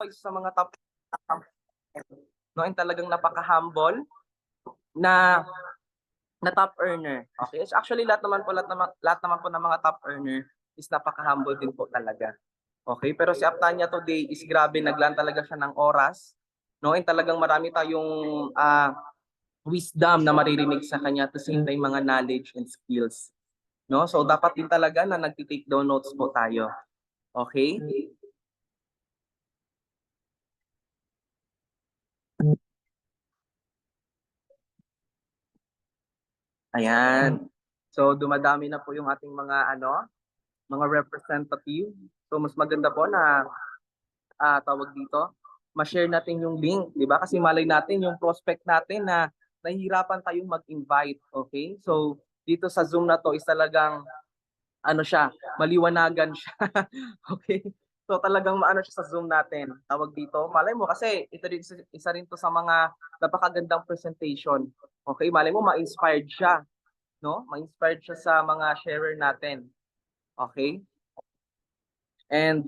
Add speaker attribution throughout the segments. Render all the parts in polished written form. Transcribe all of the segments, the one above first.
Speaker 1: po isa sa mga top, no, and talagang napaka-humble na top earner. Okay? So actually lahat naman po ng mga top earner is napaka-humble din po talaga. Okay? Pero si Aptania today is grabe, naglaan talaga siya ng oras, no? And talagang marami tayong wisdom na maririnig sa kanya, to same time mga knowledge and skills, no? So dapat din talaga na nagti-take down notes po tayo. Okay? Ayan. So dumadami na po yung ating mga representative. So mas maganda po na tawag dito, ma-share natin yung link, 'di ba? Kasi malay natin yung prospect natin na nahihirapan tayong mag-invite, okay? So dito sa Zoom na to is talagang siya, maliwanagan siya. Okay? So talagang maano siya sa Zoom natin. Tawag dito, malay mo kasi ito din isa rin to sa mga napakagandang presentation. Okay? Malay mo ma-inspired siya, no? Ma-inspired siya sa mga sharer natin. Okay? And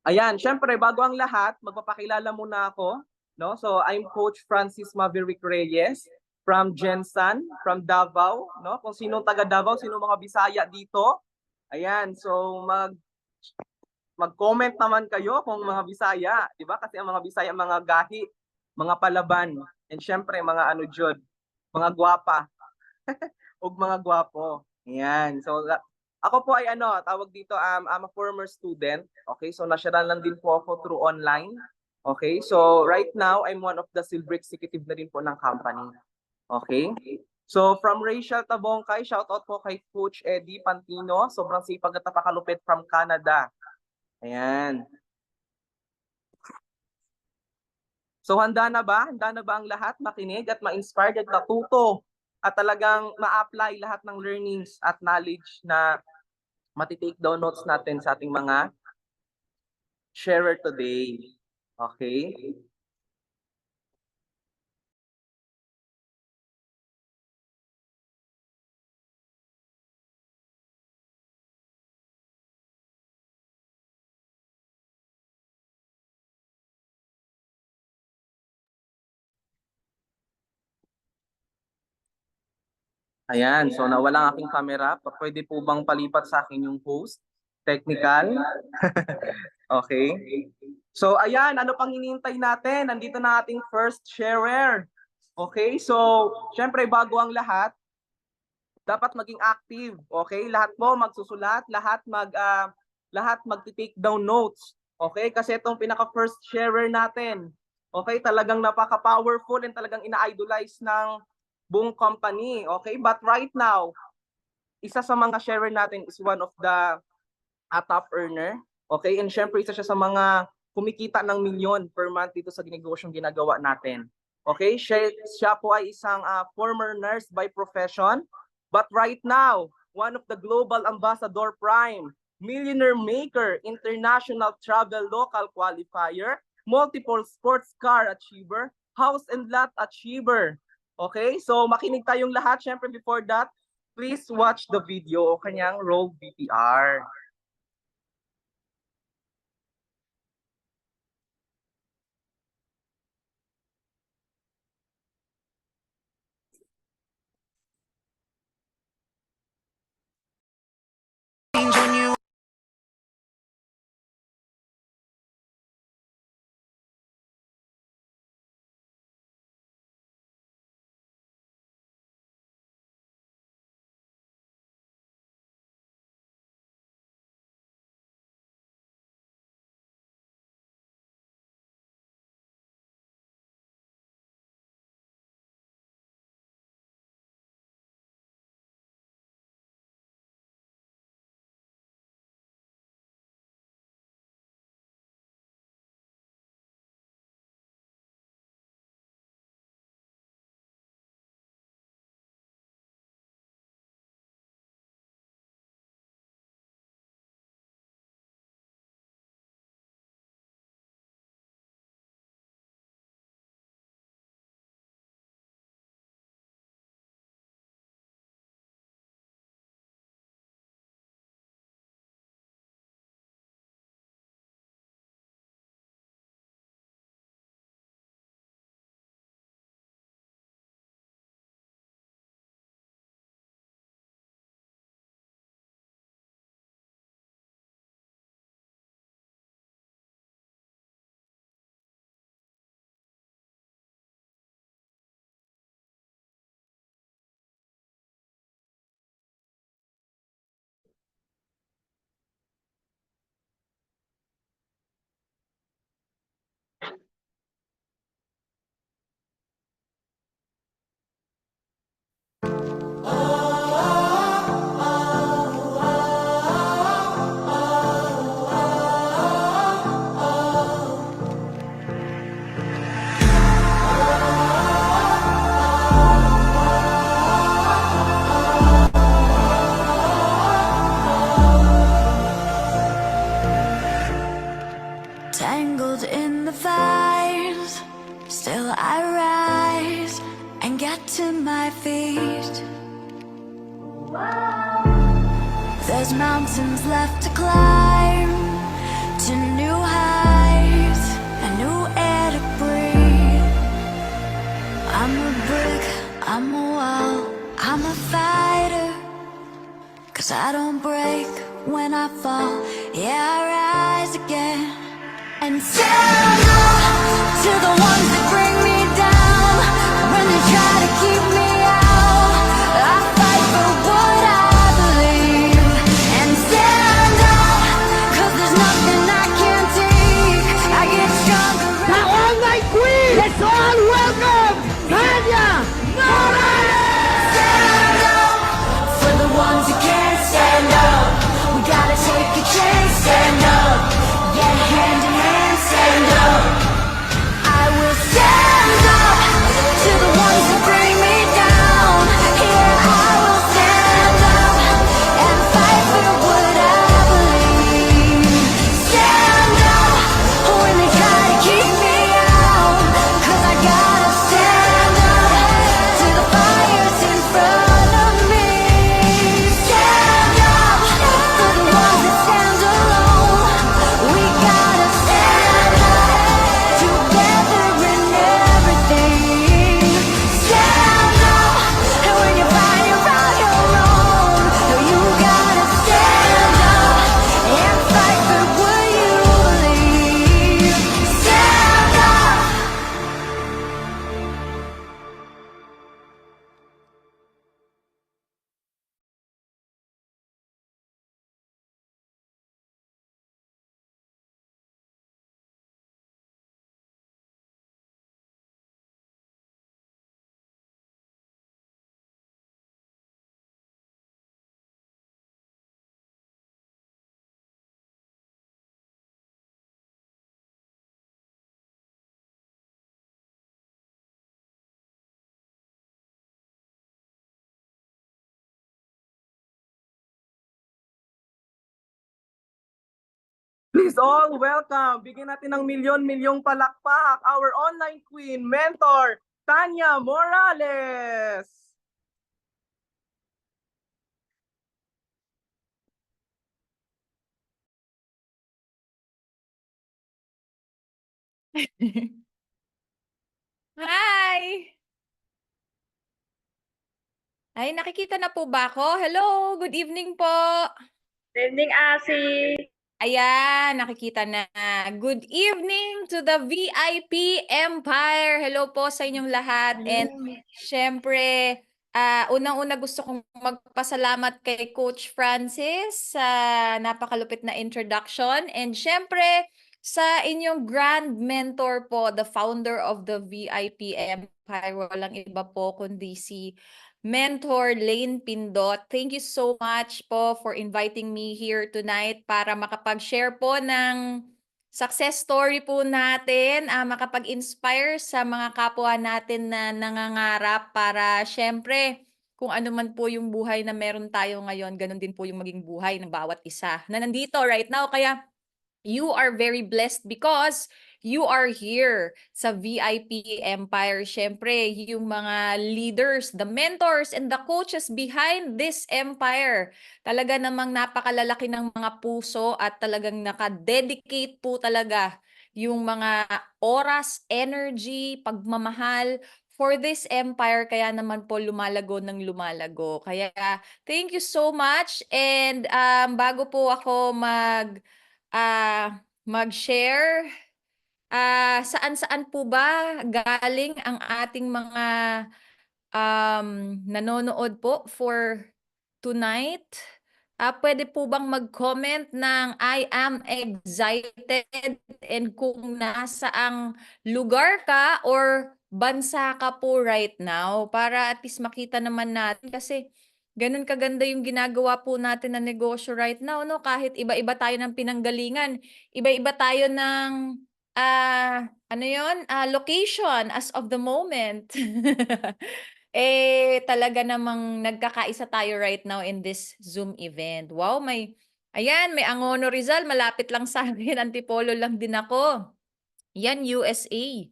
Speaker 1: ayan, syempre bago ang lahat, magpapakilala muna ako, no? So I'm Coach Francis Maverick Reyes from Gensan, from Davao, no? Kung sino taga Davao, sino mga Bisaya dito. Ayan, so mag-comment naman kayo kung mga Bisaya, 'di ba? Kasi ang mga Bisaya mga gahi, mga palaban, and syempre mga jud, mga gwapa, ug mga gwapo. Ayan. So ako po ay tawag dito, I'm a former student. Okay, so nasyaran lang din po ako through online. Okay, so right now I'm one of the silver executive na rin po ng company. Okay? So from Rachel Tabongkay, shout out po kay Coach Eddie Pantino. Sobrang sipag at napakalupit from Canada. Ayan. So handa na ba? Handa na ba ang lahat makinig at ma-inspired at matuto at talagang ma-apply lahat ng learnings at knowledge na matitake down notes natin sa ating mga sharer today. Okay? Ayan, so nawala ang aking camera. Pwede po bang palipat sa akin yung host? Technical? Okay. So ayan, ano pang hinihintay natin? Nandito na ating first sharer. Okay, so syempre bago ang lahat, dapat maging active. Okay, lahat po magsusulat, lahat magti-take down notes. Okay, kasi itong pinaka first sharer natin. Okay, talagang napaka-powerful and talagang ina-idolize ng buong company. Okay, but right now, isa sa mga sharer natin is one of the top earner. Okay, and syempre isa siya sa mga kumikita ng milyon per month dito sa negosyong ginagawa natin. Okay, siya po ay isang former nurse by profession, but right now, one of the global ambassador prime, millionaire maker, international travel local qualifier, multiple sports car achiever, house and lot achiever. Okay, so makinig tayong lahat. Syempre before that, please watch the video o kanyang roll VTR.
Speaker 2: in the fires, still I rise and get to my feet. There's mountains left to climb, to new heights, a new air to breathe. I'm a brick, I'm a wall, I'm a fighter, 'cause I don't break when I fall. Yeah, I rise again and stand up to the ones that bring me down. When they try to keep me out, I fight for what I believe and stand up, 'cause there's nothing I can't take. I get stronger.
Speaker 3: The online queen! Let's all welcome Tanya Morales!
Speaker 2: Stand up for the ones who can't stand up. We gotta take a chance, stand up. Yeah, hand in hand, stand up. I will stand up to the ones who bring me down. Yeah, I will stand up and fight for what I believe. Stand up when they try to keep me out, 'cause I gotta stand up to the fires in front of me. Stand up for the ones that stand alone. We gotta stand up together in everything. Stand up, and when you find you're on your own, you gotta stand up and fight for what you believe. Stand up.
Speaker 1: Please all welcome. Bigyan natin ng milyon-milyong palakpak our online queen mentor, Tanya Morales.
Speaker 4: Hi! Ay, nakikita na po ba ako? Hello, good evening po.
Speaker 3: Good evening, Asi.
Speaker 4: Ayan, nakikita na. Good evening to the VIP Empire. Hello po sa inyong lahat. And syempre, unang-una gusto kong magpasalamat kay Coach Francis sa napakalupit na introduction. And syempre, sa inyong grand mentor po, the founder of the VIP Empire, walang iba po kundi si Mentor Lane Pindot. Thank you so much po for inviting me here tonight para makapag-share po ng success story po natin, makapag-inspire sa mga kapwa natin na nangangarap para syempre kung ano man po yung buhay na meron tayo ngayon, ganun din po yung maging buhay ng bawat isa na nandito right now. Kaya you are very blessed because you are here sa VIP Empire. Syempre, yung mga leaders, the mentors, and the coaches behind this empire. Talaga namang napakalalaki ng mga puso at talagang nakadedicate po talaga yung mga oras, energy, pagmamahal for this empire. Kaya naman po lumalago ng lumalago. Kaya thank you so much. And bago po ako mag-share, saan-saan po ba galing ang ating mga nanonood po for tonight? Pwede po bang mag-comment ng I am excited and kung nasaang lugar ka or bansa ka po right now para at least makita naman natin kasi ganun kaganda yung ginagawa po natin na negosyo right now, no? Kahit iba-iba tayo ng pinanggalingan, iba-iba tayo ng ano yon? Location as of the moment. Talaga namang nagkakaisa tayo right now in this Zoom event. Wow, may Angono Rizal, malapit lang sa akin, Antipolo lang din ako. Yan, USA.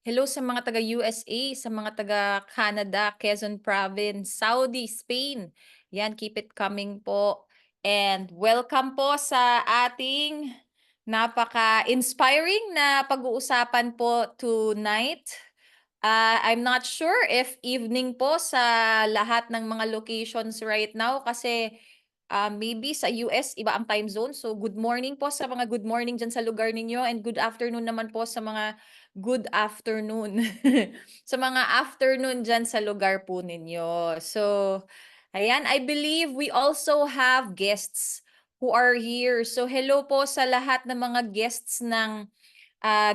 Speaker 4: Hello sa mga taga USA, sa mga taga Canada, Quezon Province, Saudi, Spain. Yan, keep it coming po. And welcome po sa ating napaka-inspiring na pag-uusapan po tonight. I'm not sure if evening po sa lahat ng mga locations right now kasi maybe sa US iba ang time zone. So good morning po sa mga good morning dyan sa lugar ninyo and good afternoon naman po sa mga good afternoon. Sa mga afternoon dyan sa lugar po ninyo. So ayan, I believe we also have guests who are here. So hello po sa lahat ng mga guests ng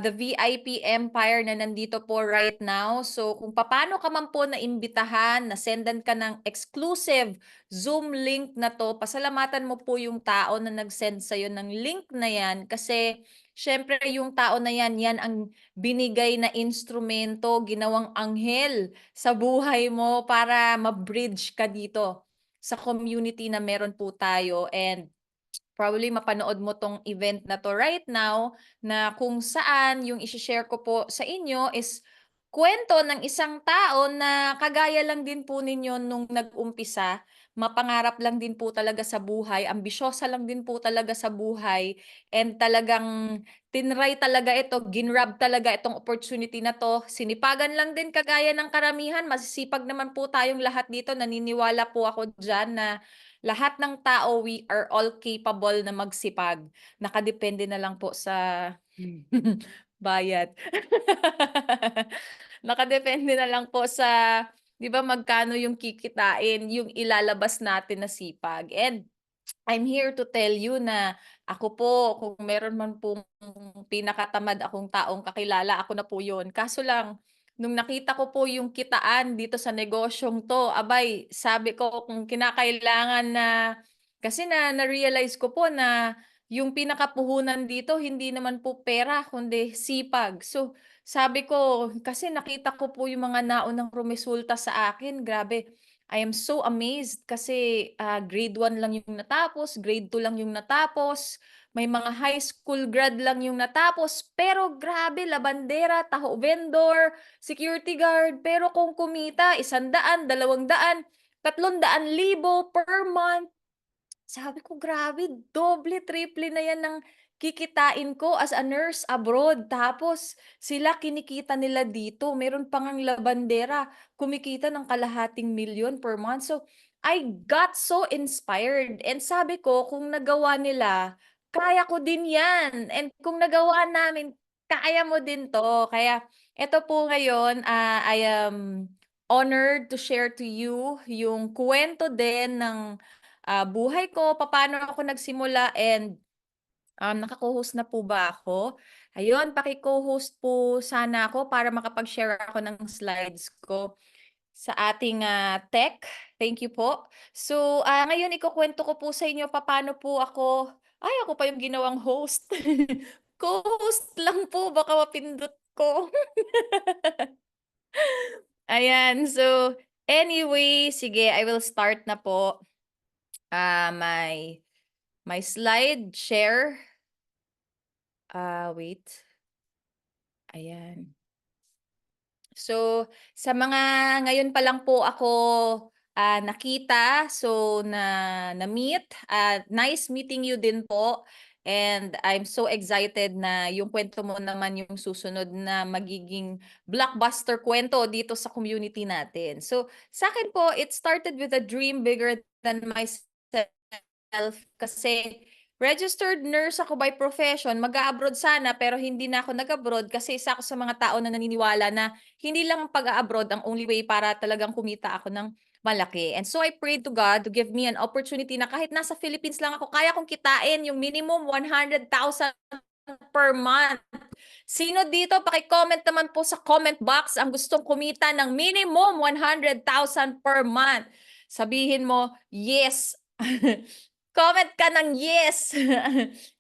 Speaker 4: the VIP Empire na nandito po right now. So kung paano ka man po naimbitahan, nasendan ka ng exclusive Zoom link na to, pasalamatan mo po yung tao na nag-send sa'yo ng link na yan kasi syempre yung tao na yan, yan ang binigay na instrumento, ginawang anghel sa buhay mo para ma-bridge ka dito sa community na meron po tayo. And probably mapanood mo tong event na to right now na kung saan yung isi-share ko po sa inyo is kwento ng isang tao na kagaya lang din po ninyo nung nag-umpisa, mapangarap lang din po talaga sa buhay, ambisyosa lang din po talaga sa buhay, and talagang tinry talaga ito, ginrab talaga itong opportunity na to. Sinipagan lang din kagaya ng karamihan, masisipag naman po tayong lahat dito, naniniwala po ako dyan na lahat ng tao, we are all capable na magsipag. Nakadepende na lang po sa bayad. Nakadepende na lang po sa, 'di ba, magkano yung kikitain, yung ilalabas natin na sipag. And I'm here to tell you na ako po, kung meron man pong pinakatamad akong taong kakilala, ako na po yun. Kaso lang, nung nakita ko po yung kitaan dito sa negosyong to, abay, sabi ko kung kinakailangan na, kasi na-realize ko po na yung pinakapuhunan dito, hindi naman po pera, kundi sipag. So, sabi ko, kasi nakita ko po yung mga naunang rumesulta sa akin, grabe, I am so amazed kasi grade 1 lang yung natapos, grade 2 lang yung natapos, may mga high school grad lang yung natapos, pero grabe, labandera, taho vendor, security guard, pero kung kumita, 100, 200, 300,000 per month. Sabi ko, grabe, doble, triple na yan ng kikitain ko as a nurse abroad. Tapos, sila kinikita nila dito. Meron pang ang labandera, kumikita ng kalahating 1 million per month. So, I got so inspired. And sabi ko, kung nagawa nila, kaya ko din yan. And kung nagawa namin, kaya mo din to. Kaya, eto po ngayon, I am honored to share to you yung kwento din ng buhay ko, papaano ako nagsimula, and naka-co-host na po ba ako? Ayun, paki-co-host po sana ako para makapag-share ako ng slides ko sa ating tech. Thank you po. So, ngayon ikukuwento ko po sa inyo papaano po ako pa yung ginawang host. Co-host lang po, baka mapindot ko. Ayan, so anyway, sige, I will start na po. My slide share. Wait. Ayan. So, sa mga ngayon pa lang po ako nakita, so na-meet, nice meeting you din po. And I'm so excited na yung kwento mo naman yung susunod na magiging blockbuster kwento dito sa community natin. So, sa akin po, it started with a dream bigger than myself kasi registered nurse ako by profession, mag-a-abroad sana pero hindi na ako nag-abroad kasi isa ako sa mga tao na naniniwala na hindi lang ang pag-a-abroad ang only way para talagang kumita ako ng malaki. And so I prayed to God to give me an opportunity na kahit nasa Philippines lang ako, kaya kong kitain yung minimum 100,000 per month. Sino dito, paki-comment naman po sa comment box ang gustong kumita ng minimum 100,000 per month. Sabihin mo, yes. Comment ka ng yes.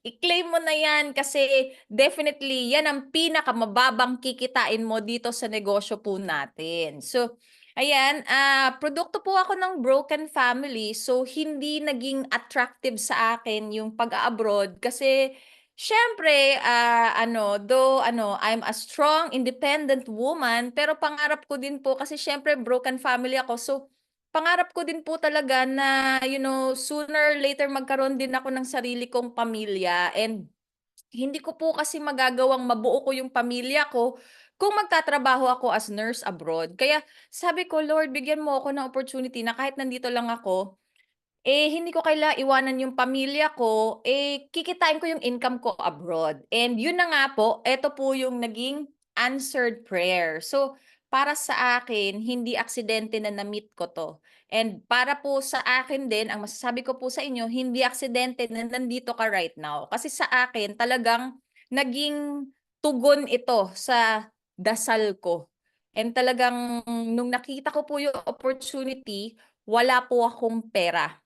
Speaker 4: I-claim mo na yan kasi definitely yan ang pinakamababang kikitain mo dito sa negosyo po natin. So, ayan, produkto po ako ng broken family. So, hindi naging attractive sa akin yung pag-abroad kasi Siyempre, I'm a strong, independent woman, pero pangarap ko din po kasi siyempre broken family ako. So, pangarap ko din po talaga na, sooner or later magkaroon din ako ng sarili kong pamilya and hindi ko po kasi magagawang mabuo ko yung pamilya ko kung magtatrabaho ako as nurse abroad. Kaya sabi ko, Lord, bigyan mo ako ng opportunity na kahit nandito lang ako, hindi ko iwanan yung pamilya ko, kikitain ko yung income ko abroad. And yun na nga po, eto po yung naging answered prayer. So, para sa akin, hindi aksidente na na-meet ko 'to. And para po sa akin din, ang masasabi ko po sa inyo, hindi aksidente na nandito ka right now. Kasi sa akin, talagang naging tugon ito sa dasal ko. And talagang nung nakita ko po yung opportunity, wala po akong pera.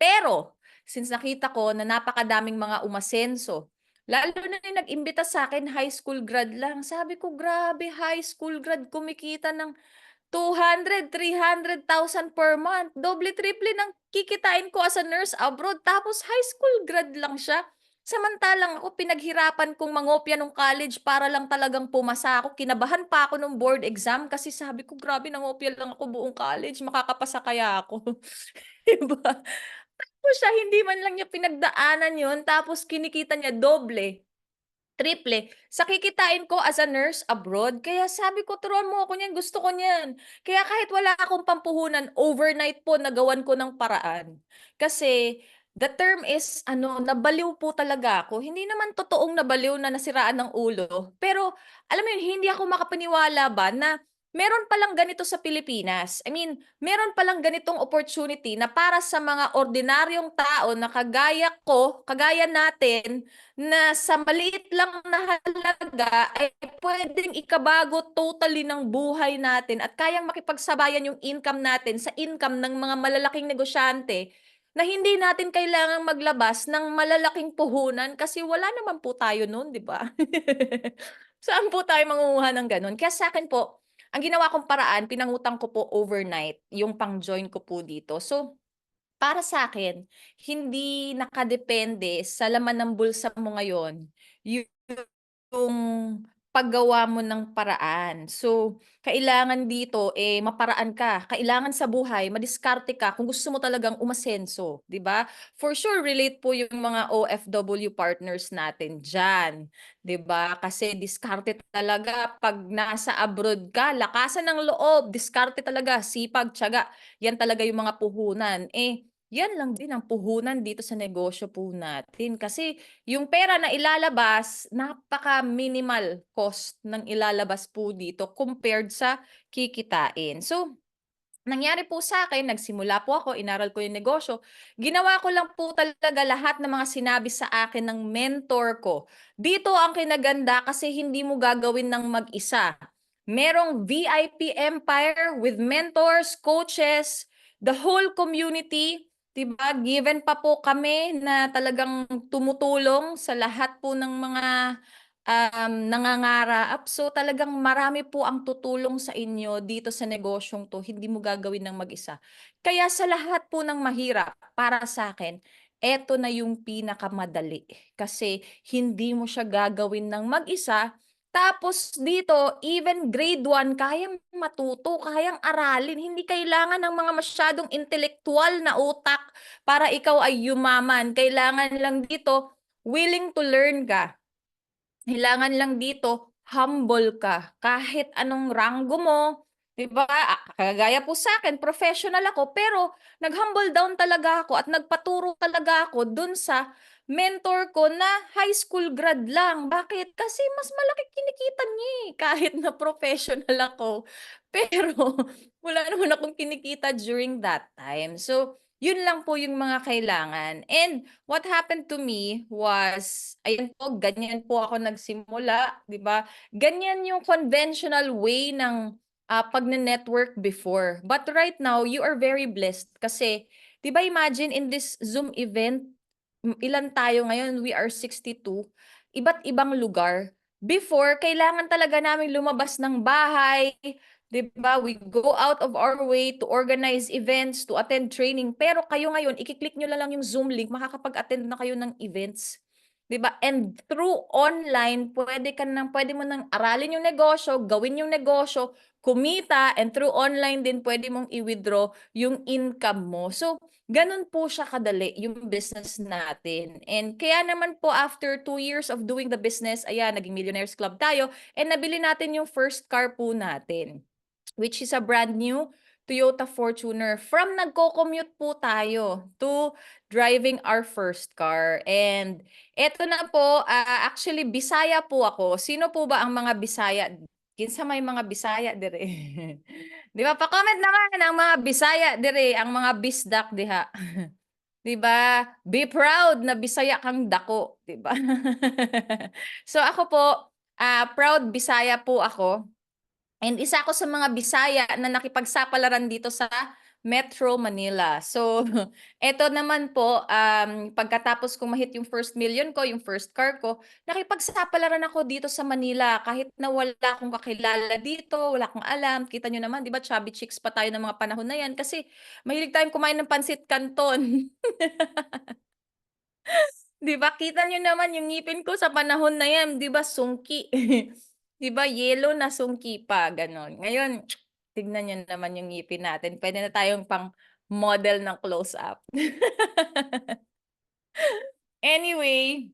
Speaker 4: Pero, since nakita ko na napakadaming mga umasenso, lalo na yung nag-imbita sa akin high school grad lang. Sabi ko, grabe, high school grad kumikita ng 200, 300,000 per month. Doble, triple ng kikitain ko as a nurse abroad. Tapos high school grad lang siya. Samantalang ako, pinaghirapan kong mangopya nung college para lang talagang pumasa ako. Kinabahan pa ako nung board exam kasi sabi ko, grabe, nangopya lang ako buong college. Makakapasa kaya ako. Diba? Siya hindi man lang niya pinagdaanan yun tapos kinikita niya doble, triple sa kikitain ko as a nurse abroad. Kaya sabi ko, "Turuan mo ako niyan, gusto ko niyan." Kaya kahit wala akong pampuhunan, overnight po nagawan ko ng paraan. Kasi the term is nabaliw po talaga ako. Hindi naman totoong nabaliw na nasiraan ng ulo, pero alam mo yun, hindi ako makapaniwala ba na meron palang ganito sa Pilipinas. I mean, meron palang ganitong opportunity na para sa mga ordinaryong tao na kagaya ko, kagaya natin, na sa maliit lang na halaga ay puwedeng ikabago totally ng buhay natin at kayang makipagsabayan yung income natin sa income ng mga malalaking negosyante na hindi natin kailangang maglabas ng malalaking puhunan kasi wala naman po tayo nun, 'di ba? Saan po tayo mangunguha ng gano'n? Kaya sa'kin po, ang ginawa kong paraan, pinangutang ko po overnight yung pang-join ko po dito. So, para sa akin hindi nakadepende sa laman ng bulsa mo ngayon yung paggawa mo ng paraan. So, kailangan dito, maparaan ka. Kailangan sa buhay madiskarte ka kung gusto mo talagang umasenso, 'di ba? For sure relate po yung mga OFW partners natin diyan, 'di ba? Kasi diskarte talaga 'pag nasa abroad ka, lakasan ng loob, diskarte talaga, sipag, tiyaga. Yan talaga yung mga puhunan. Yan lang din ang puhunan dito sa negosyo po natin kasi yung pera na ilalabas, napaka-minimal cost ng ilalabas po dito compared sa kikitain. So, nangyari po sa akin, nagsimula po ako, inaral ko yung negosyo, ginawa ko lang po talaga lahat ng mga sinabi sa akin ng mentor ko. Dito ang kinaganda kasi hindi mo gagawin ng mag-isa. Merong VIP Empire with mentors, coaches, the whole community. 'Di ba? Given pa po kami na talagang tumutulong sa lahat po ng mga nangangarap. So, talagang marami po ang tutulong sa inyo dito sa negosyong 'to, hindi mo gagawin ng mag-isa. Kaya sa lahat po ng mahirap, para sa akin, eto na yung pinakamadali. Kasi hindi mo siya gagawin ng mag-isa, tapos dito, even grade 1 kayang matuto, kayang aralin. Hindi kailangan ng mga masyadong intelektuwal na utak para ikaw ay yumaman. Kailangan lang dito, willing to learn ka. Kailangan lang dito, humble ka. Kahit anong ranggo mo, 'di ba? Kagaya po sa'kin, professional ako, pero nag-humble down talaga ako at nagpaturo talaga ako dun sa mentor ko na high school grad lang. Bakit? Kasi mas malaki kinikita niya, kahit na professional ako. Pero wala naman akong kinikita during that time. So, yun lang po yung mga kailangan. And what happened to me was, ayan po, ganyan po ako nagsimula, 'di ba? Ganyan yung conventional way ng pagne-network before. But right now, you are very blessed kasi 'di ba imagine in this Zoom event, ilan tayo ngayon? We are 62, iba't ibang lugar. Before, kailangan talaga namin lumabas ng bahay, 'di ba? We go out of our way to organize events, to attend training. Pero kayo ngayon, iki-click nyo lang yung Zoom link, makakapag-attend na kayo ng events. 'di ba? And through online, pwede mo nang aralin yung negosyo, gawin yung negosyo, kumita, and through online din pwede mong i-withdraw yung income mo. So, gano'n po siya kadali yung business natin. And kaya naman po after 2 years of doing the business, ayan, naging Millionaires Club tayo and nabili natin yung first car po natin, which is a brand new Toyota Fortuner. From nagko-commute po tayo to driving our first car. And eto na po, actually Bisaya po ako. Sino po ba ang mga Bisaya? Kinsa may mga Bisaya dire. 'Di ba? Pa-comment naman ang mga Bisaya dire, ang mga bisdak diha. 'Di ba? Be proud na Bisaya kang dako, 'di ba? So ako po, proud Bisaya po ako. And isa ako sa mga Bisaya na nakipagsapalaran dito sa Metro Manila. So, eto naman po, pagkatapos kong ma-hit yung first million ko, yung first car ko, nakipagsapalaran ako dito sa Manila kahit na wala akong kakilala dito, wala akong alam. Kita nyo naman, di ba, chubby chicks pa tayo ng mga panahon na yan kasi mahilig tayong kumain ng pansit canton. 'Di ba, kita niyo naman yung ngipin ko sa panahon na 'yan, 'di ba sungki. 'Di ba yellow na sungki pa, gano'n. Ngayon, tignan niyo naman yung ngipin natin, puwede na tayong pang-model ng close-up. Anyway,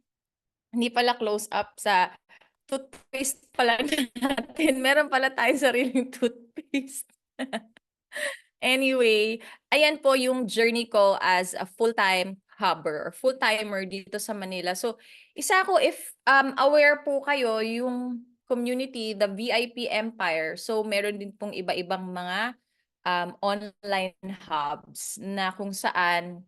Speaker 4: hindi pala close-up sa toothpaste pala natin, meron pala tayong sariling toothpaste. Anyway, ayan po yung journey ko as a full-time hubber or full-timer dito sa Manila. So, isa ako if aware po kayo yung community, the VIP Empire. So, meron din pong iba-ibang mga online hubs na kung saan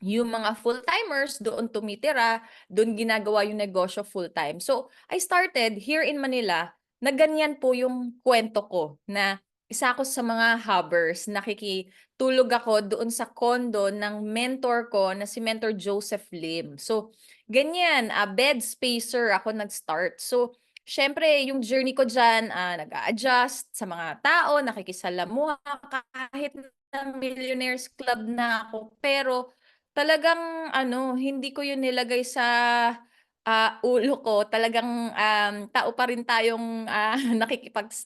Speaker 4: yung mga full-timers doon tumitira, doon ginagawa yung negosyo full-time. So, I started here in Manila, na ganyan po yung kwento ko na isa ako sa mga hubbers, nakikitulog ako doon sa condo ng mentor ko na si Mentor Joseph Lim. So, ganyan, bed spacer ako nag-start. So, syempre, yung journey ko dyan, nag-a-adjust sa mga tao, nakikisalamuha, kahit na Millionaires Club na ako. Pero, talagang ano, hindi ko 'yun nilagay sa, ulo ko. Talagang, tao pa rin tayong,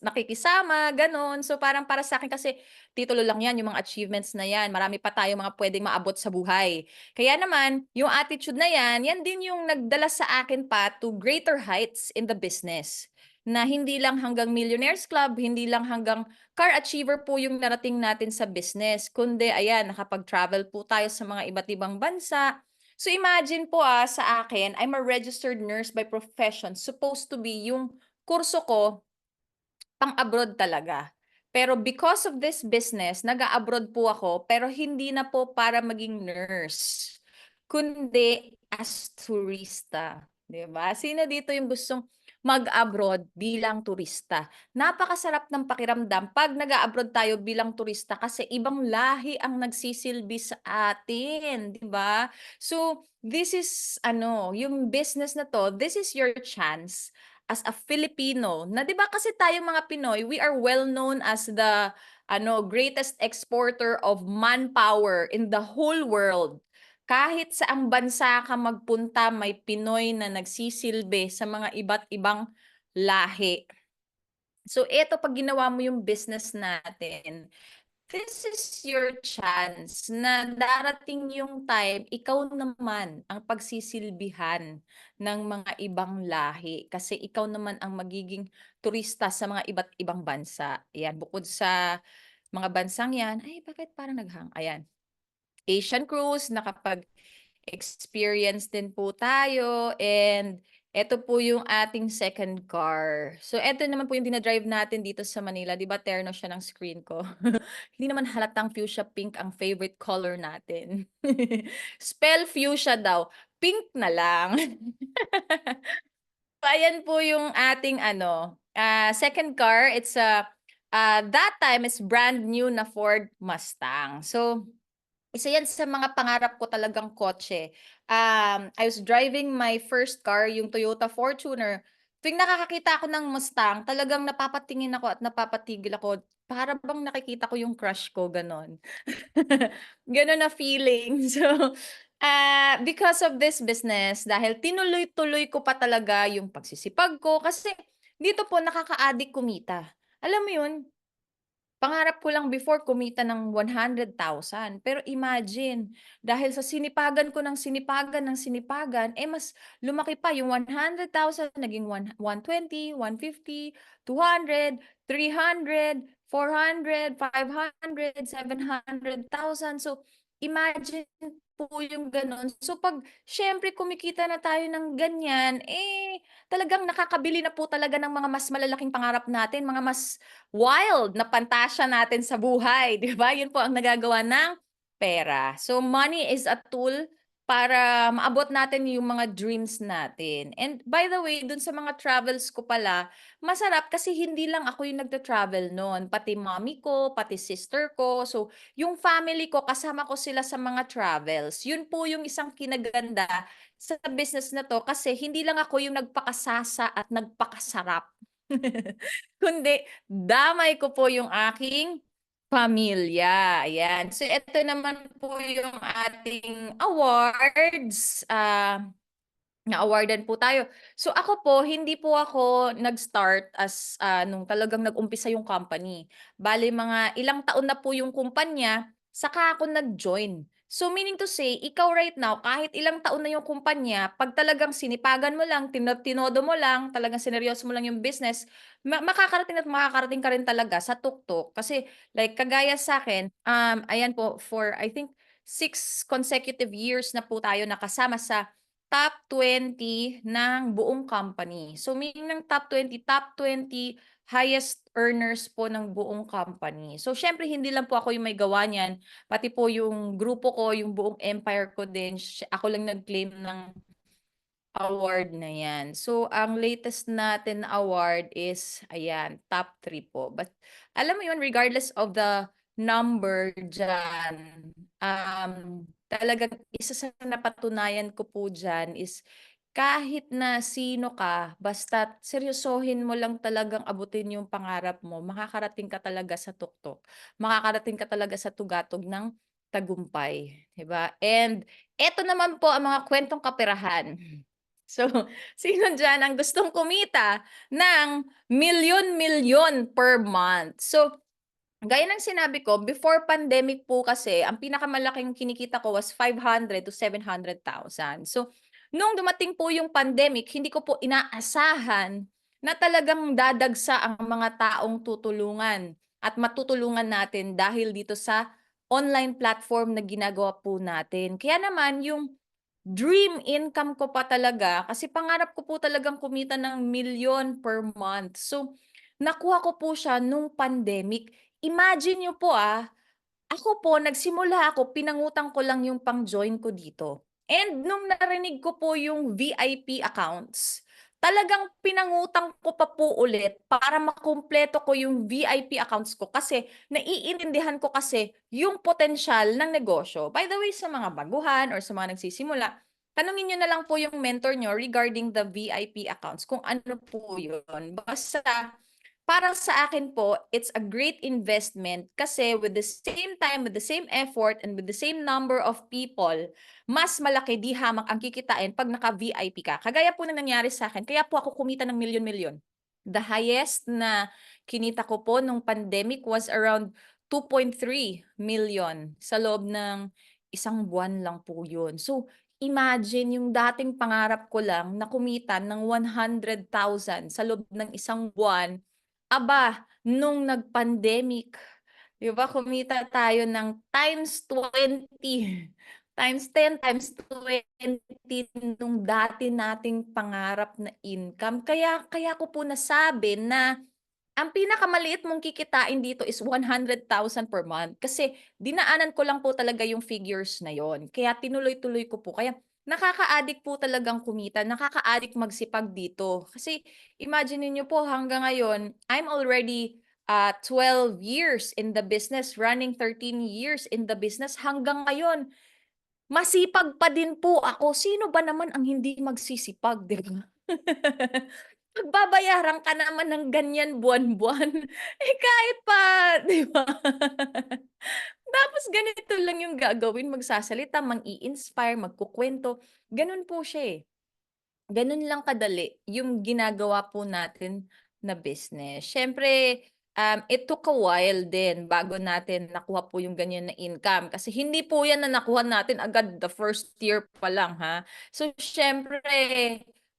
Speaker 4: nakikisama, gano'n. So, parang para sa'kin kasi titulo lang 'yan, yung mga achievements na 'yan. Marami pa tayong mga puwedeng maabot sa buhay. Kaya naman, yung attitude na 'yan, 'yan din yung nagdala sa akin pa to greater heights in the business. Na hindi lang hanggang Millionaires Club, hindi lang hanggang car achiever po yung narating natin sa business, kundi ayan, nakapag-travel po tayo sa mga iba't ibang bansa. So imagine po sa akin, I'm a registered nurse by profession. Supposed to be yung kurso ko pang-abroad talaga. Pero because of this business, nag-a-abroad po ako, pero hindi na po para maging nurse, kundi as turista, 'di ba? Sino dito yung gustong mag-abroad bilang turista? Napakasarap ng pakiramdam 'pag nag-a-abroad tayo bilang turista kasi ibang lahi ang nagsisilbi sa atin, 'di ba? So, this is ano, yung business na 'to, this is your chance as a Filipino na 'di ba kasi tayong mga Pinoy, we are well known as the ano, greatest exporter of manpower in the whole world. Kahit saang bansa ka magpunta, may Pinoy na nagsisilbi sa mga iba't ibang lahi. So eto 'pag ginawa mo yung business natin, this is your chance na darating yung time, ikaw naman ang pagsisilbihan ng mga ibang lahi. Kasi ikaw naman ang magiging turista sa mga iba't ibang bansa. Ayan, bukod sa mga bansang yan, ay bakit parang naghang? Ayan, Asian cruise, nakapag-experience din po tayo. And eto po yung ating second car. So eto naman po yung dinadrive natin dito sa Manila. Di ba terno siya ng screen ko? Hindi naman halatang fuchsia pink ang favorite color natin. Spell fuchsia daw. Pink na lang. So, ayan po yung ating ano, second car. It's that time is brand new na Ford Mustang. So, isa yan sa mga pangarap ko talagang kotse. I was driving my first car, yung Toyota Fortuner. Tuwing nakakakita ako ng Mustang, talagang napapatingin ako at napapatigil ako. Para bang nakikita ko yung crush ko, ganon. Ganon na feeling. So, Because of this business, dahil tinuloy-tuloy ko pa talaga yung pagsisipag ko kasi dito po nakaka-addict kumita. Alam mo yun, pangarap ko lang before kumita ng 100,000. Pero imagine, dahil sa sinipagan ko ng sinipagan, mas lumaki pa yung 100,000 naging 120, 150, 200, 300, 400, 500, 700,000. So, imagine po yung gano'n. So, pag siyempre kumikita na tayo ng ganyan, talagang nakakabili na po talaga ng mga mas malalaking pangarap natin, mga mas wild na pantasya natin sa buhay, 'di ba? Yun po ang nagagawa ng pera. So money is a tool para maabot natin yung mga dreams natin. And by the way, dun sa mga travels ko pala, masarap kasi hindi lang ako yung nagta-travel noon, pati mommy ko, pati sister ko. So yung family ko, kasama ko sila sa mga travels. Yun po yung isang kinaganda sa business na to kasi hindi lang ako yung nagpakasasa at nagpakasarap. Kundi damay ko po yung aking pamilya, ayan. So ito naman po yung ating awards, na-awardan po tayo. So ako po, hindi po ako nag-start as, nung talagang nag-umpisa yung company. Bale mga ilang taon na po yung kumpanya, saka ako nag-join. So meaning to say, ikaw right now, kahit ilang taon na yung kumpanya, 'pag talagang sinipagan mo lang, tinodo mo lang, talagang sineryoso mo lang yung business, makakarating at makakarating ka rin talaga sa tuktok. Kasi like kagaya sa'kin, ayan po for I think 6 consecutive years na po tayo nakasama sa top 20 ng buong company. So meaning ng top 20 highest earners po ng buong company. So siyempre hindi lang po ako yung may gawa niyan, pati po yung grupo ko, yung buong empire ko din, ako lang nag-claim ng award na yan. So, ang latest natin na award is, ayan, top 3 po. But, alam mo yun, regardless of the number dyan, talagang isa sa napatunayan ko po dyan is kahit na sino ka, basta seryosohin mo lang talagang abutin yung pangarap mo, makakarating ka talaga sa tuktok. Makakarating ka talaga sa tugatog ng tagumpay, 'di ba? And eto naman po ang mga kwentong kaperahan. So, sino diyan ang gustong kumita ng milyon-milyon per month? So, gaya ng sinabi ko, before pandemic po kasi, ang pinakamalaking kinikita ko was 500 to 700,000. So, nung dumating po yung pandemic, hindi ko po inaasahan na talagang dadagsa ang mga taong tutulungan at matutulungan natin dahil dito sa online platform na ginagawa po natin. Kaya naman yung dream income ko pa talaga kasi pangarap ko po talagang kumita ng milyon per month. So, nakuha ko po siya nung pandemic. Imagine niyo po, ako po nagsimula ako, pinangutang ko lang yung pang-join ko dito. And nung narinig ko po yung VIP accounts, talagang pinangutang ko pa po ulit para makumpleto ko yung VIP accounts ko kasi naiintindihan ko kasi yung potensyal ng negosyo. By the way, sa mga baguhan or sa mga nagsisimula, tanungin nyo na lang po yung mentor nyo regarding the VIP accounts kung ano po yun. Basta para sa akin po, it's a great investment kasi with the same time, with the same effort, and with the same number of people, mas malaki di hamak ang kikitain pag naka-VIP ka. Kagaya po na nangyari sa akin, kaya po ako kumita ng milyon-milyon. The highest na kinita ko po nung pandemic was around 2.3 million sa loob ng isang buwan lang po yun. So, imagine yung dating pangarap ko lang na kumita ng 100,000 sa loob ng isang buwan. Aba, nung nag-pandemic, 'di ba kumita tayo ng times 20, times 10, times 20 nung dati nating pangarap na income. Kaya kaya ko po nasabi na ang pinakamaliit mong kikitain dito is 100,000 per month kasi dinaanan ko lang po talaga yung figures na yon. Kaya tinuloy-tuloy ko po. Kaya nakaka-addict po talagang kumita, nakaka-addict magsipag dito. Kasi imagine niyo po hanggang ngayon, I'm already 12 years in the business, running 13 years in the business. Hanggang ngayon, masipag pa din po ako. Sino ba naman ang hindi magsisipag, di ba? Pagbabayaran ka naman ng ganyan buwan-buwan, kahit pa 'di ba? Tapos ganito lang yung gagawin, magsasalita, mang-i-inspire, magkukuwento, gano'n po siya, eh. Gano'n lang kadali yung ginagawa po natin na business. Siyempre, it took a while din bago natin nakuha po yung ganyan na income kasi hindi po yan na nakuha natin agad the first year pa lang, ha. So, siyempre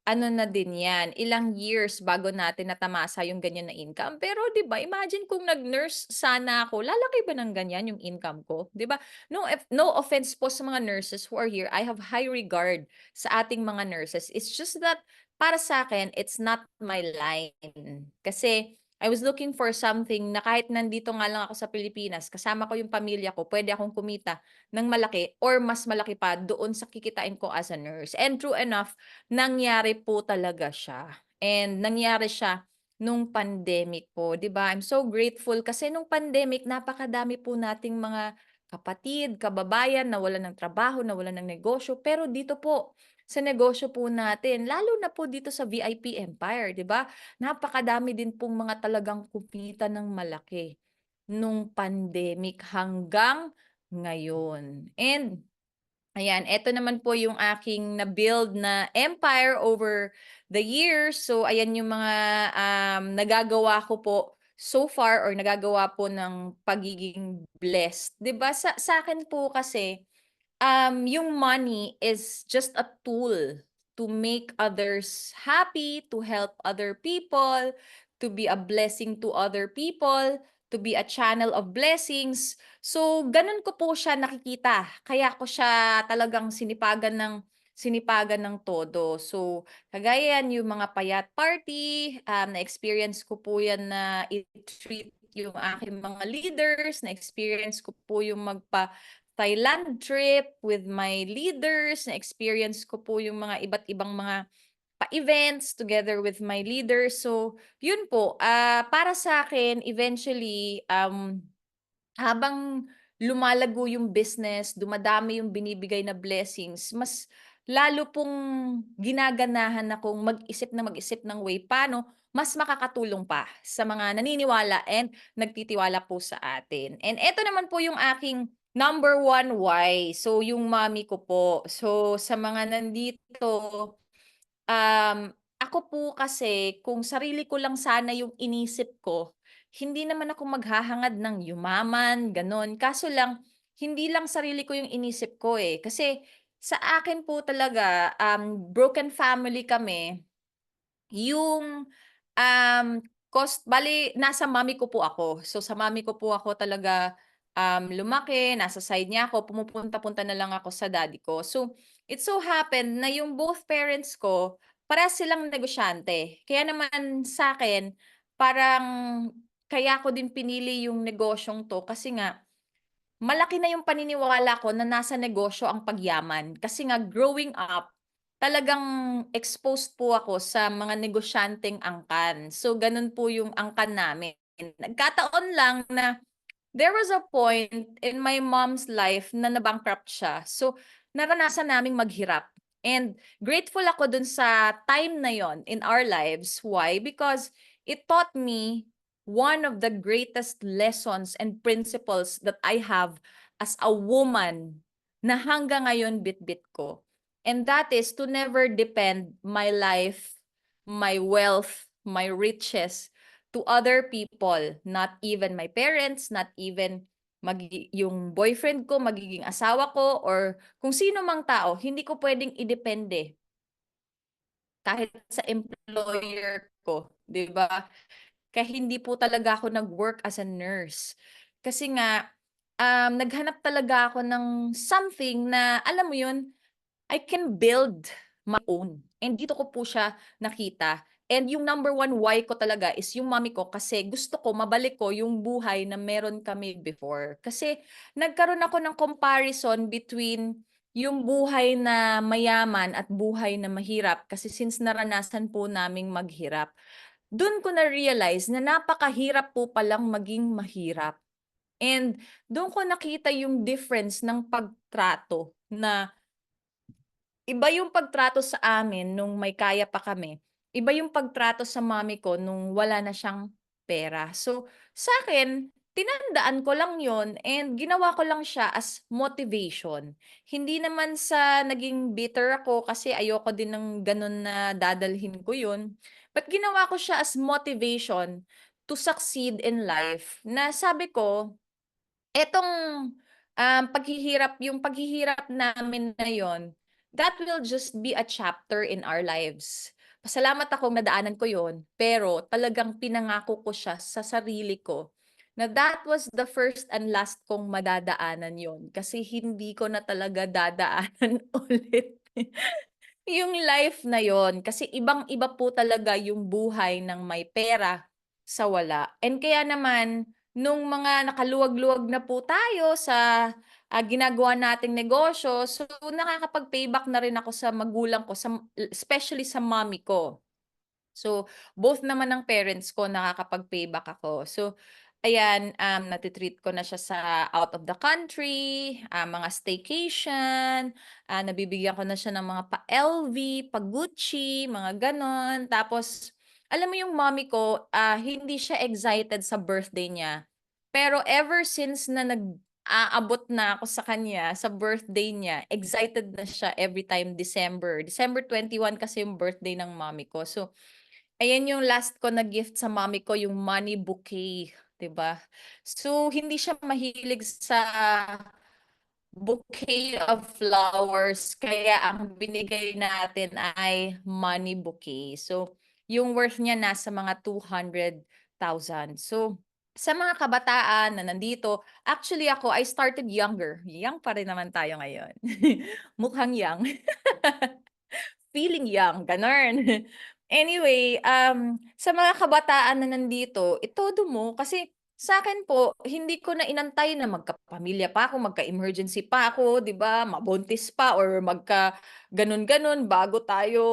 Speaker 4: ano na din yan, ilang years bago natin natamasa yung ganyan na income. Pero 'di ba, imagine kung nag-nurse sana ako, lalaki ba ng ganyan yung income ko, 'di ba? No offense po sa mga nurses who are here, I have high regard sa ating mga nurses. It's just that para sa akin, it's not my line. Kasi I was looking for something na kahit nandito nga lang ako sa Pilipinas, kasama ko yung pamilya ko, pwede akong kumita ng malaki or mas malaki pa doon sa kikitain ko as a nurse. And true enough, nangyari po talaga siya. And nangyari siya nung pandemic po, 'di ba? I'm so grateful kasi nung pandemic napakadami po nating mga kapatid, kababayan nawalan ng trabaho, nawalan ng negosyo. Pero dito po sa negosyo po natin, lalo na po dito sa VIP Empire, 'di ba? Napakadami din pong mga talagang kumita ng malaki nung pandemic hanggang ngayon. And ayan, eto naman po yung aking na-build na empire over the years. So, ayan yung mga nagagawa ko po so far or nagagawa po ng pagiging blessed. 'Di ba sa akin po kasi yung money is just a tool to make others happy, to help other people, to be a blessing to other people, to be a channel of blessings. So, ganun ko po siya nakikita. Kaya ko siya talagang sinipagan ng todo. So, kagaya yan yung mga payat party, na-experience ko po yan na i-treat yung aking mga leaders, na-experience ko po yung Thailand trip with my leaders, na-experience ko po yung mga iba't ibang mga pa-events together with my leaders. So, yun po, para sa akin eventually, habang lumalago yung business, dumadami yung binibigay na blessings, mas lalo pong ginaganahan akong mag-isip ng way paano mas makakatulong pa sa mga naniniwala and nagtitiwala po sa atin. And eto naman po yung aking number one why. So, yung mommy ko po. So, sa mga nandito, ako po kasi kung sarili ko lang sana yung inisip ko, hindi naman ako maghahangad ng yumaman, gano'n. Kaso lang, hindi lang sarili ko yung inisip ko, eh. Kasi sa akin po talaga, broken family kami. Yung, bale nasa mommy ko po ako. So, sa mommy ko po ako talaga, lumaki, nasa side niya ako, pumupunta-punta na lang ako sa daddy ko. So, it so happened na yung both parents ko, parehas silang negosyante. Kaya naman sa akin parang kaya ko din pinili yung negosyong 'to kasi nga malaki na yung paniniwala ko na nasa negosyo ang pagyaman. Kasi nga growing up, talagang exposed po ako sa mga negosyanteng angkan. So, ganun po yung angkan namin. Nagkataon lang na there was a point in my mom's life na na-bankrupt siya. So, naranasan naming maghirap. And grateful ako dun sa time na yon in our lives. Why? Because it taught me one of the greatest lessons and principles that I have as a woman na hanggang ngayon bit-bit ko. And that is to never depend my life, my wealth, my riches to other people, not even my parents, not even yung boyfriend ko, magiging asawa ko, or kung sino mang tao, hindi ko pwedeng idepende kahit sa employer ko, 'di ba? Kaya hindi po talaga ako nag-work as a nurse. Kasi nga, naghanap talaga ako ng something na, alam mo yun, I can build my own. And dito ko po siya nakita. And yung number one why ko talaga is yung mommy ko kasi gusto ko mabalik ko yung buhay na meron kami before. Kasi nagkaroon ako ng comparison between yung buhay na mayaman at buhay na mahirap kasi since naranasan po naming maghirap. Dun ko na-realize na napakahirap po palang maging mahirap. And dun ko nakita yung difference ng pagtrato na iba yung pagtrato sa amin nung may kaya pa kami. Iba yung pagtrato sa mommy ko nung wala na siyang pera. So, sa akin tinandaan ko lang yon and ginawa ko lang siya as motivation. Hindi naman sa naging bitter ako kasi ayoko din ng gano'n na dadalhin ko yun. But ginawa ko siya as motivation to succeed in life na sabi ko, etong, yung paghihirap namin na yon, that will just be a chapter in our lives. Pasalamat akong nadaanan ko yon, pero talagang pinangako ko siya sa sarili ko na that was the first and last kong madadaanan yon kasi hindi ko na talaga dadaanan ulit yung life na yon. Kasi ibang-iba po talaga yung buhay ng may pera sa wala. And kaya naman nung mga nakaluwag-luwag na po tayo sa, ginagawa nating negosyo, so nakakapag-payback na rin ako sa magulang ko, especially sa mommy ko. So, both naman ng parents ko nakakapag-payback ako. So, ayan, nati-treat ko na siya sa out of the country, mga staycation, nabibigyan ko na siya ng mga pa-LV, pa-Gucci, mga gano'n. Tapos, alam mo yung mommy ko, hindi siya excited sa birthday niya. Pero ever since na aabot na ako sa kanya, sa birthday niya, excited na siya every time December. December 21 kasi yung birthday ng mommy ko. So, ayan yung last ko na gift sa mommy ko, yung money bouquet, 'di ba? So, hindi siya mahilig sa bouquet of flowers kaya ang binigay natin ay money bouquet. So, yung worth niya nasa mga 200,000. So, sa mga kabataan na nandito, actually ako, I started younger. Young pa rin naman tayo ngayon. Mukhang young. Feeling young, gano'n. Anyway, sa mga kabataan na nandito, itodo mo kasi sa akin po, hindi ko na inantay na magkapamilya pa ako, magka-emergency pa ako, 'di ba, mabuntis pa or magka gano'n-gano'n bago tayo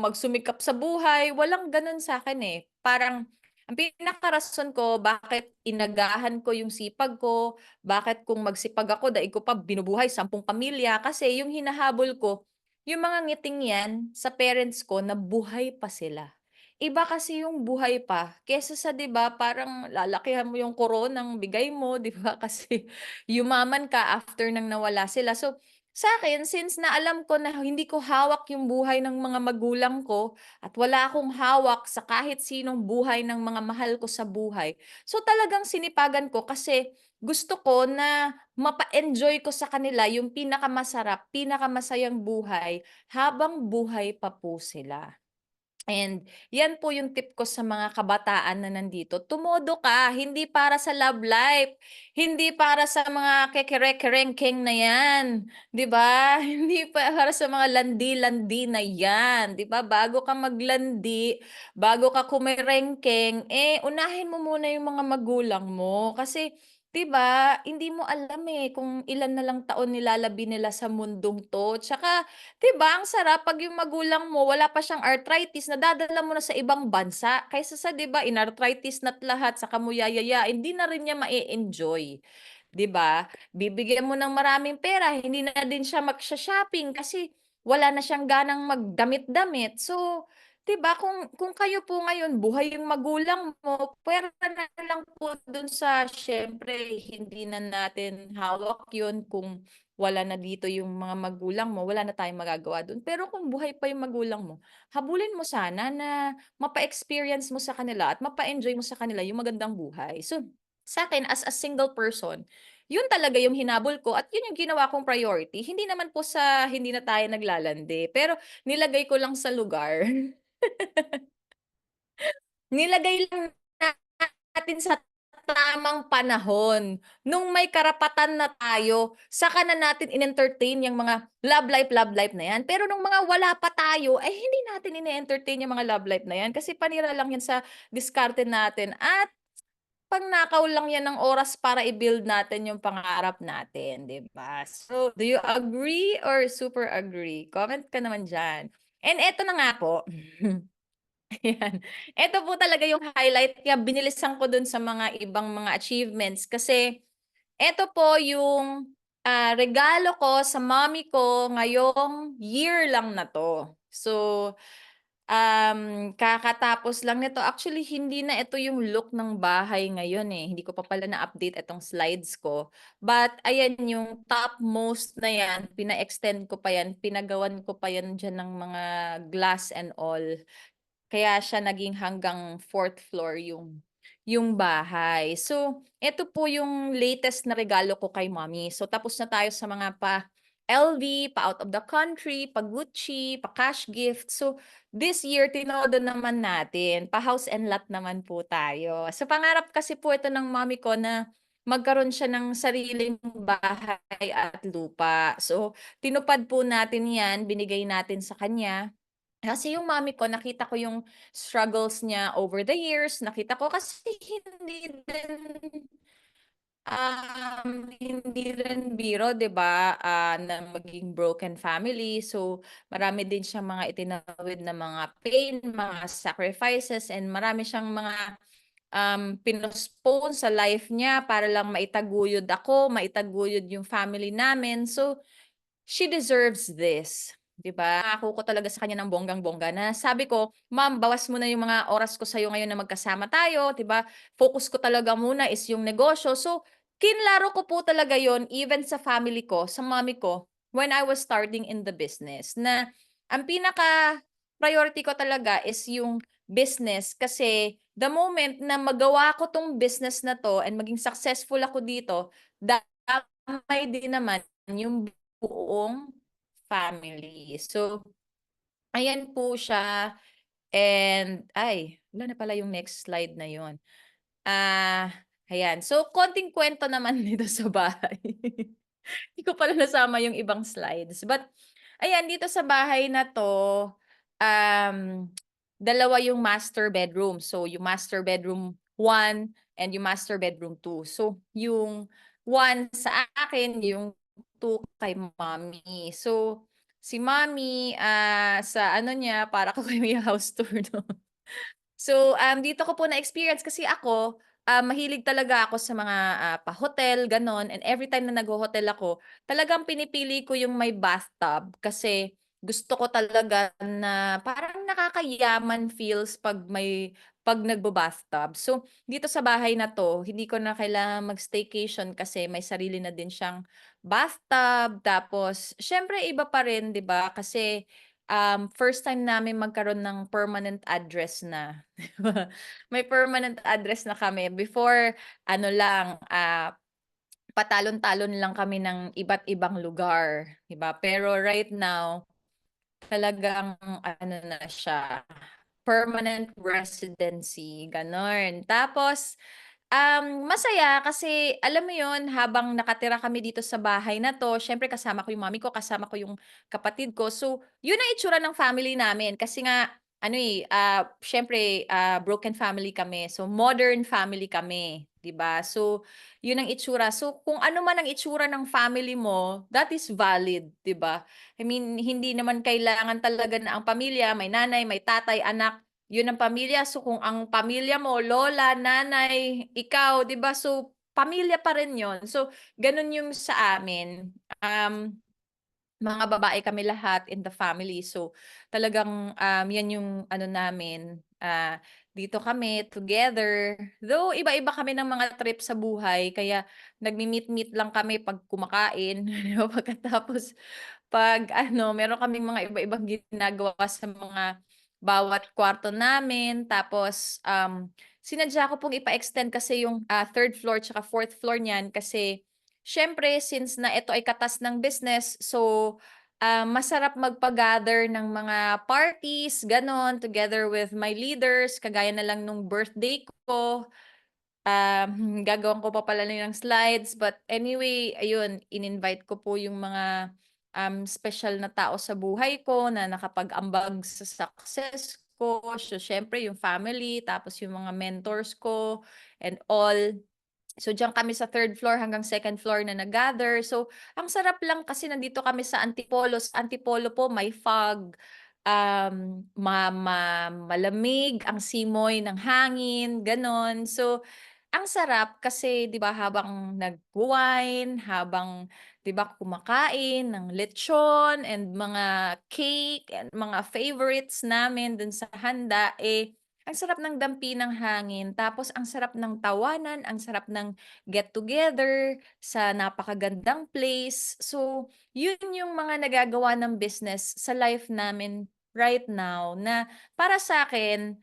Speaker 4: magsumikap sa buhay, walang gano'n sa'kin, eh. Parang ang pinakarason ko bakit inagahan ko yung sipag ko, bakit kung magsipag ako daig ko pa binubuhay 10 pamilya, kasi yung hinahabol ko yung mga ngiting 'yan sa parents ko na buhay pa sila. Iba kasi yung buhay pa kaysa sa 'di ba parang lalakihan mo yung koronang bigay mo 'di ba kasi yumaman ka after nang nawala sila. So, sa akin since na alam ko na hindi ko hawak yung buhay ng mga magulang ko at wala akong hawak sa kahit sinong buhay ng mga mahal ko sa buhay, so talagang sinipagan ko kasi gusto ko na mapa-enjoy ko sa kanila yung pinakamasarap, pinakamasayang buhay habang buhay pa po sila. And yan po yung tip ko sa mga kabataan na nandito, tumodo ka, hindi para sa love life, hindi para sa mga kekere-kerengkeng na yan, 'di ba? Hindi para sa mga landi-landi na yan, 'di ba? Bago ka maglandi, bago ka kumerengkeng, unahin mo muna yung mga magulang mo kasi 'di ba, hindi mo alam, kung ilan na lang taon nilalabi nila sa mundong 'to. Tsaka 'di ba, ang sarap 'pag yung magulang mo wala pa siyang arthritis, nadadala mo na sa ibang bansa kaysa sa 'di ba, in-arthritis na't lahat saka mo yayayain, hindi na rin niya ma-e-enjoy, 'di ba? Bibigyan mo ng maraming pera, hindi na din siya magsho-shopping kasi wala na siyang ganang magdamit-damit. So, 'di ba, kung kayo po ngayon buhay yung magulang mo, puwera na lang po dun sa siyempre hindi na natin hawak yun kung wala na dito yung mga magulang mo, wala na tayong magagawa dun. Pero kung buhay pa yung magulang mo, habulin mo sana na mapa-experience mo sa kanila at mapa-enjoy mo sa kanila yung magandang buhay. So, sa'kin as a single person, yun talaga yung hinabol ko at yun yung ginawa kong priority. Hindi naman po sa hindi na tayo naglalandi, pero nilagay ko lang sa lugar. Nilagay lang natin sa tamang panahon. Nung may karapatan na tayo, saka na natin in-entertain yang mga love life na yan. Pero nung mga wala pa tayo, ay hindi natin ine-entertain yung mga love life na yan kasi panira lang yan sa diskarte natin at pagnakaw lang yan ng oras para i-build natin yung pangarap natin, 'di ba? So, do you agree or super agree? Comment ka naman diyan. And eto na nga po. Ayan. Eto po talaga yung highlight kaya binilisan ko dun sa mga ibang mga achievements kasi eto po yung, regalo ko sa mommy ko ngayong year lang na 'to. So, Kakatapos lang nito. Actually, hindi na ito yung look ng bahay ngayon, eh. Hindi ko pa pala na-update itong slides ko. But ayan, yung topmost na yan, pina-extend ko pa yan, pinagawan ko pa yan diyan ng mga glass and all. Kaya siya naging hanggang 4th floor yung bahay. So, eto po yung latest na regalo ko kay mommy. So, tapos na tayo sa mga pa LV, pa out of the country, pa Gucci, pa cash gift. So, this year, tinodo naman natin. Pa house and lot naman po tayo. So, pangarap kasi po ito ng mommy ko na magkaroon siya ng sariling bahay at lupa. So, tinupad po natin yan, binigay natin sa kanya. Kasi yung mommy ko, nakita ko yung struggles niya over the years. Nakita ko kasi hindi rin biro, 'di ba, na maging broken family. So, marami din siyang mga itinawid na mga pain, mga sacrifices, and marami siyang mga pinospone sa life niya para lang maitaguyod ako, maitaguyod yung family namin. So, she deserves this, 'di ba? Nangako ko talaga sa kanya ng bonggang-bongga na sabi ko, "Ma'am, bawas mo na yung mga oras ko sa'yo ngayon na magkasama tayo, 'di ba? Focus ko talaga muna is yung negosyo." So, kinlaro ko po talaga yon even sa family ko, sa mommy ko, when I was starting in the business na ang pinaka-priority ko talaga is yung business kasi the moment na magawa ko 'tong business na 'to and maging successful ako dito, damay din naman yung buong family. So, ayan po siya and ay, wala na pala yung next slide na yun. Ah, Ayan. So, konting kwento naman dito sa bahay. Hindi ko pala nasama yung ibang slides. But, ayan, dito sa bahay na 'to, um, dalawa yung master bedroom. So, yung master bedroom 1 and yung master bedroom 2. So, yung 1 sa akin, yung 2 kay mommy. So, si mommy, sa ano niya, para ako may house tour 'no. So, dito ko po na-experience kasi ako, mahilig talaga ako sa mga, pa-hotel gano'n, and every time na nagho-hotel ako, talagang pinipili ko yung may bathtub kasi gusto ko talaga na parang nakakayaman feels 'pag nagba-bathtub. So, dito sa bahay na 'to, hindi ko na kailangang mag-staycation kasi may sarili na din siyang bathtub. Tapos siyempre iba pa rin, 'di ba, kasi first time namin magkaroon ng permanent address na, 'di ba? May permanent address na kami. Before ano lang, patalon-talon lang kami ng iba't ibang lugar, 'di ba? Pero right now, talagang ano na siya, permanent residency, gano'n. Tapos masaya kasi alam mo yon habang nakatira kami dito sa bahay na 'to, siyempre kasama ko yung mommy ko, kasama ko yung kapatid ko. So, yun ang itsura ng family namin kasi nga ano, siyempre, broken family kami. So, modern family kami, 'di ba? So, yun ang itsura. So, kung ano man ang itsura ng family mo, that is valid, 'di ba? I mean, hindi naman kailangan talaga na ang pamilya may nanay, may tatay, anak, yun ang pamilya. So, kung ang pamilya mo lola, nanay, ikaw, 'di ba? So, pamilya pa rin yun. So, ganun yung sa amin. Mga babae kami lahat in the family. So, talagang, 'yan yung ano namin, dito kami together. Though iba-iba kami ng mga trip sa buhay kaya nagmi-meet-meet lang kami 'pag kumakain, 'di ba? Pagkatapos 'pag ano, meron kaming mga iba-ibang ginagawa sa mga bawat kwarto namin. Tapos, sinadya ko pong ipa-extend kasi yung, 3rd floor tsaka 4th floor niyan kasi siyempre since na ito ay katas ng business, so, masarap magpa-gather ng mga parties, gano'n, together with my leaders. Kagaya na lang nung birthday ko. Gagawan ko pa pala ng slides, but anyway, ayun, in-invite ko po yung mga, special na tao sa buhay ko na nakapag-ambag sa success ko. So, siyempre yung family, tapos yung mga mentors ko and all. So, diyan kami sa 3rd floor hanggang 2nd floor na nag-gather. So, ang sarap lang kasi nandito kami sa Antipolo. Sa Antipolo po may fog, malamig ang simoy ng hangin, gano'n. So, ang sarap kasi 'di ba habang nagwa-wine, habang 'di ba kumakain ng lechon and mga cake and mga favorites namin dun sa handa, eh, ang sarap ng dampi ng hangin tapos ang sarap ng tawanan, ang sarap ng get together sa napakagandang place. So, yun yung mga nagagawa ng business sa life namin right now na para sa'kin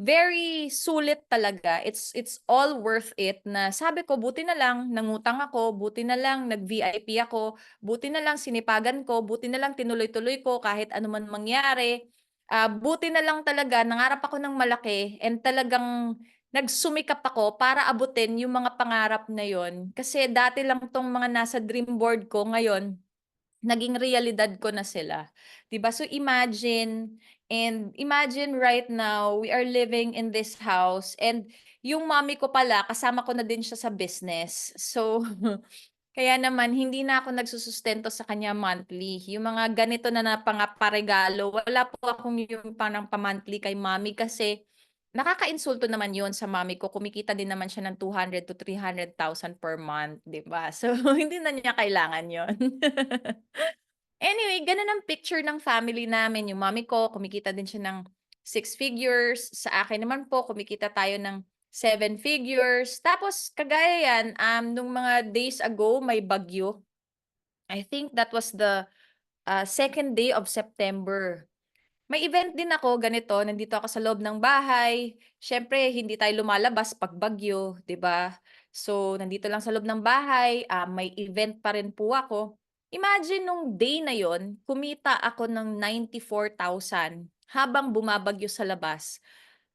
Speaker 4: very sulit talaga. It's all worth it na sabi ko, buti na lang nangutang ako, buti na lang nag-VIP ako, buti na lang sinipagan ko, buti na lang tinuloy-tuloy ko kahit ano man mangyari. Buti na lang talaga nangarap ako ng malaki and talagang nagsumikap ako para abutin yung mga pangarap na yon. Kasi dati lang 'tong mga nasa dream board ko, ngayon naging realidad ko na sila, 'di ba? So imagine right now we are living in this house and yung mommy ko pala kasama ko na din siya sa business. So kaya naman hindi na ako nagsusustento sa kanya monthly. Yung mga ganito na na pangaparegalo, wala po akong yung parang pa-monthly kay mommy kasi nakakainsulto naman yon sa mommy ko. Kumikita din naman siya ng 200 to 300,000 per month, 'di ba? So hindi na niya kailangan yon. Anyway, gano'n ang picture ng family namin. Yung mommy ko kumikita din siya ng 6 figures, sa akin naman po kumikita tayo ng 7 figures. Tapos kagaya yan, nung mga days ago may bagyo. I think that was the, 2nd day of September. May event din ako ganito, nandito ako sa loob ng bahay. Siyempre hindi tayo lumalabas 'pag bagyo, 'di ba? So, nandito lang sa loob ng bahay, may event pa rin po ako. Imagine nung day na yon, kumita ako ng 94,000 habang bumabagyo sa labas.